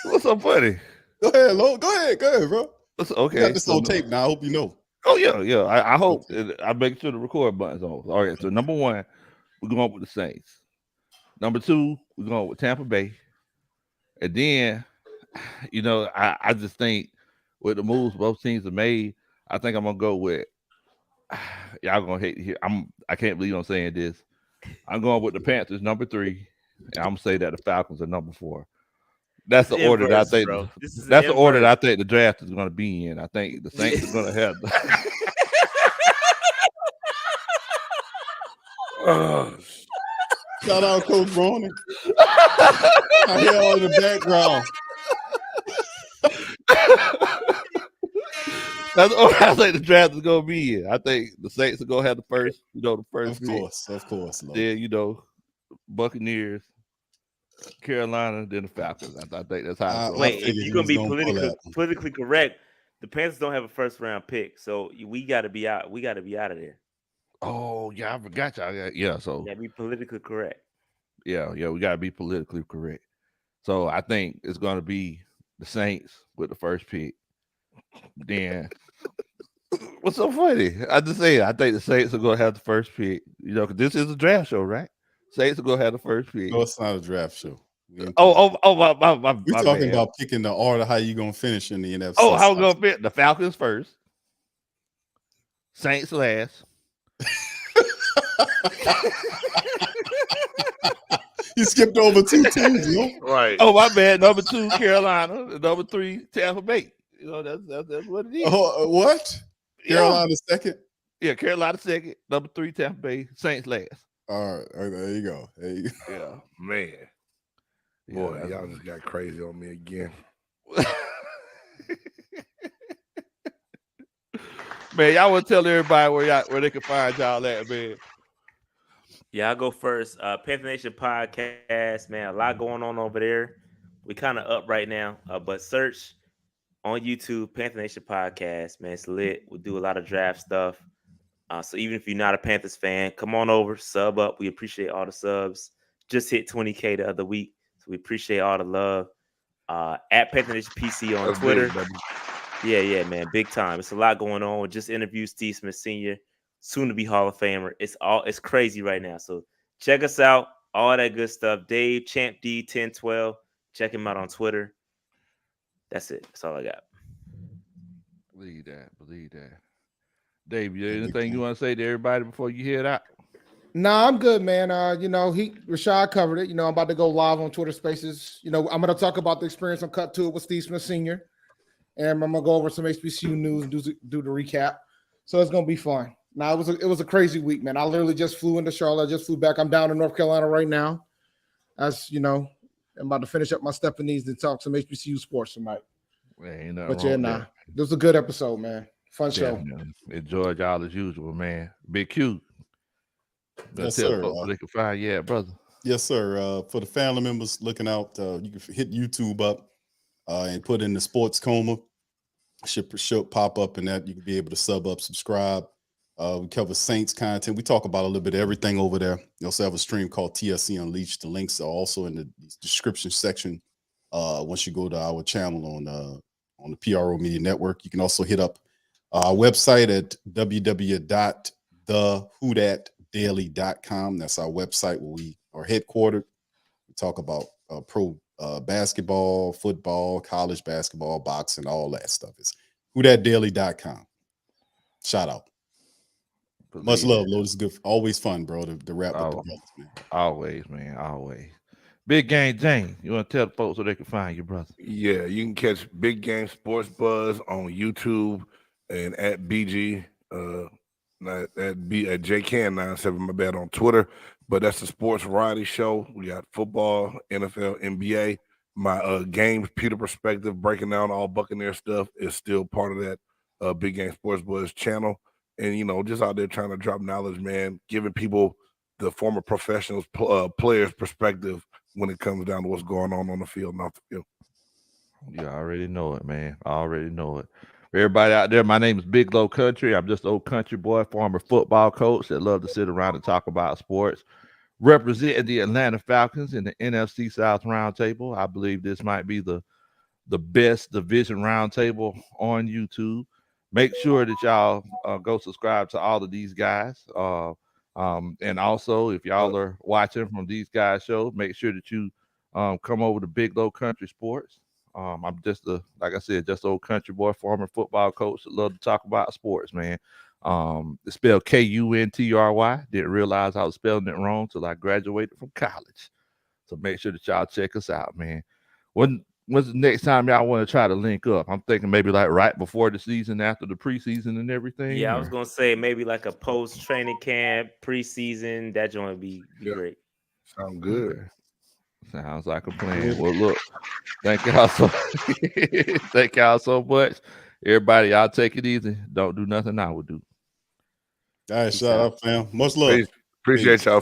What's so funny? Go ahead, Lo. Go ahead, bro. Okay. You got this on tape now. I hope you know. Oh yeah. I hope I make sure the record button's on. All right. So number 1, we're going with the Saints. Number 2, we're going with Tampa Bay. And then, I just think with the moves both teams have made, I think I'm gonna go with. Y'all gonna hate here. I can't believe I'm saying this. I'm going with the Panthers, number 3, and I'm gonna say that the Falcons are number 4. That's the order that I think. That's the order that I think the draft is gonna be in. I think the Saints are gonna have. Shout out Coach Browning. I hear all in the background. That's all I think the draft is gonna be in. I think the Saints are gonna have the first, the first. Of course. Then Buccaneers, Carolina, then the Falcons. I think that's how. Wait, if you're gonna be politically correct, the Panthers don't have a first round pick, so we got to be out. We got to be out of there. Oh yeah, I forgot y'all. Yeah, so gotta be politically correct. Yeah, we gotta be politically correct. So I think it's gonna be the Saints with the first pick. Then what's so funny? I just say I think the Saints are gonna have the first pick. You know, because this is a draft show, right? Saints are gonna have the first pick. No, it's not a draft show. My We're talking about picking the order. How you gonna finish in the NFC? Oh, how we gonna fit the Falcons first, Saints last. You skipped over 2 teams, yo. Right. Oh, my bad. Number 2, Carolina. Number 3, Tampa Bay. You know, that's what it is. What? Carolina second? Yeah, Carolina second. Number 3, Tampa Bay. Saints last. All right, there you go. Yeah, man. Boy, y'all just got crazy on me again. Man, y'all want to tell everybody where they can find y'all at, man. Yeah, I'll go first. Panther Nation podcast, man. A lot going on over there. We kind of up right now, but search on YouTube Panther Nation podcast, man. It's lit. We do a lot of draft stuff. So even if you're not a Panthers fan, come on over, sub up. We appreciate all the subs. Just hit 20K the other week, so we appreciate all the love. At Panther Nation PC on Twitter. Yeah, man, big time. It's a lot going on. Just interviewed Steve Smith Sr., soon to be Hall of Famer. It's crazy right now. So check us out. All that good stuff. Dave Champ D 1012. Check him out on Twitter. That's it. That's all I got. Believe that. Dave, anything you want to say to everybody before you head out? Nah, I'm good, man. Rashad covered it. I'm about to go live on Twitter Spaces. I'm going to talk about the experience on Cut To It with Steve Smith Sr. And I'm going to go over some HBCU news and do the recap. So it's going to be fun. Now, it was a crazy week, man. I literally just flew into Charlotte. I just flew back. I'm down in North Carolina right now. As you know, I'm about to finish up my Stephanies and talk some HBCU sports tonight. But it was a good episode, man. Fun show. Enjoyed y'all as usual, man. Big Q. Yes, sir. They can find, brother. Yes, sir. For the family members looking out, you can hit YouTube up and put in the Sports Coma. Should pop up, and that you can be able to sub up, subscribe. We cover Saints content. We talk about a little bit of everything over there. You also have a stream called TSC Unleashed. The links are also in the description section. Once you go to our channel on the PRO Media Network, you can also hit up our website at www.thewhodatdaily.com. That's our website where we are headquartered. We talk about pro basketball, football, college basketball, boxing, all that stuff. It's whodatdaily.com. Shout out. Much love, Lord. It's good. Always fun, bro, to rap with the brothers, man. Always, man. Always. Big Game James, you want to tell the folks where they can find you, brother? Yeah, you can catch Big Game Sports Buzz on YouTube and at BG, at JCan97, my bad, on Twitter. But that's the sports variety show. We got football, NFL, NBA. My games, Peter Perspective, breaking down all Buccaneer stuff is still part of that Big Game Sports Buzz channel. And, just out there trying to drop knowledge, man, giving people the former professionals, players' perspective when it comes down to what's going on the field and off the field. You already know it, man. I already know it. For everybody out there, my name is Big Low Country. I'm just an old country boy, former football coach that love to sit around and talk about sports. Representing the Atlanta Falcons in the NFC South Roundtable. I believe this might be the best division roundtable on YouTube. Make sure that y'all go subscribe to all of these guys. And also, if y'all are watching from these guys' shows, make sure that you come over to Big Low Country Sports. I'm just like I said, just an old country boy, former football coach that love to talk about sports, man. It's spelled Kuntry. Didn't realize I was spelling it wrong till I graduated from college. So make sure that y'all check us out, man. When's the next time y'all want to try to link up? I'm thinking maybe like right before the season, after the preseason and everything. Yeah, I was gonna say maybe like a post training camp, preseason. That joint would be great. Sound good. Okay. Sounds like a plan. Well, look, thank y'all so much. Everybody, y'all take it easy. Don't do nothing I would do. All right, shout out, fam. Much love. Appreciate y'all.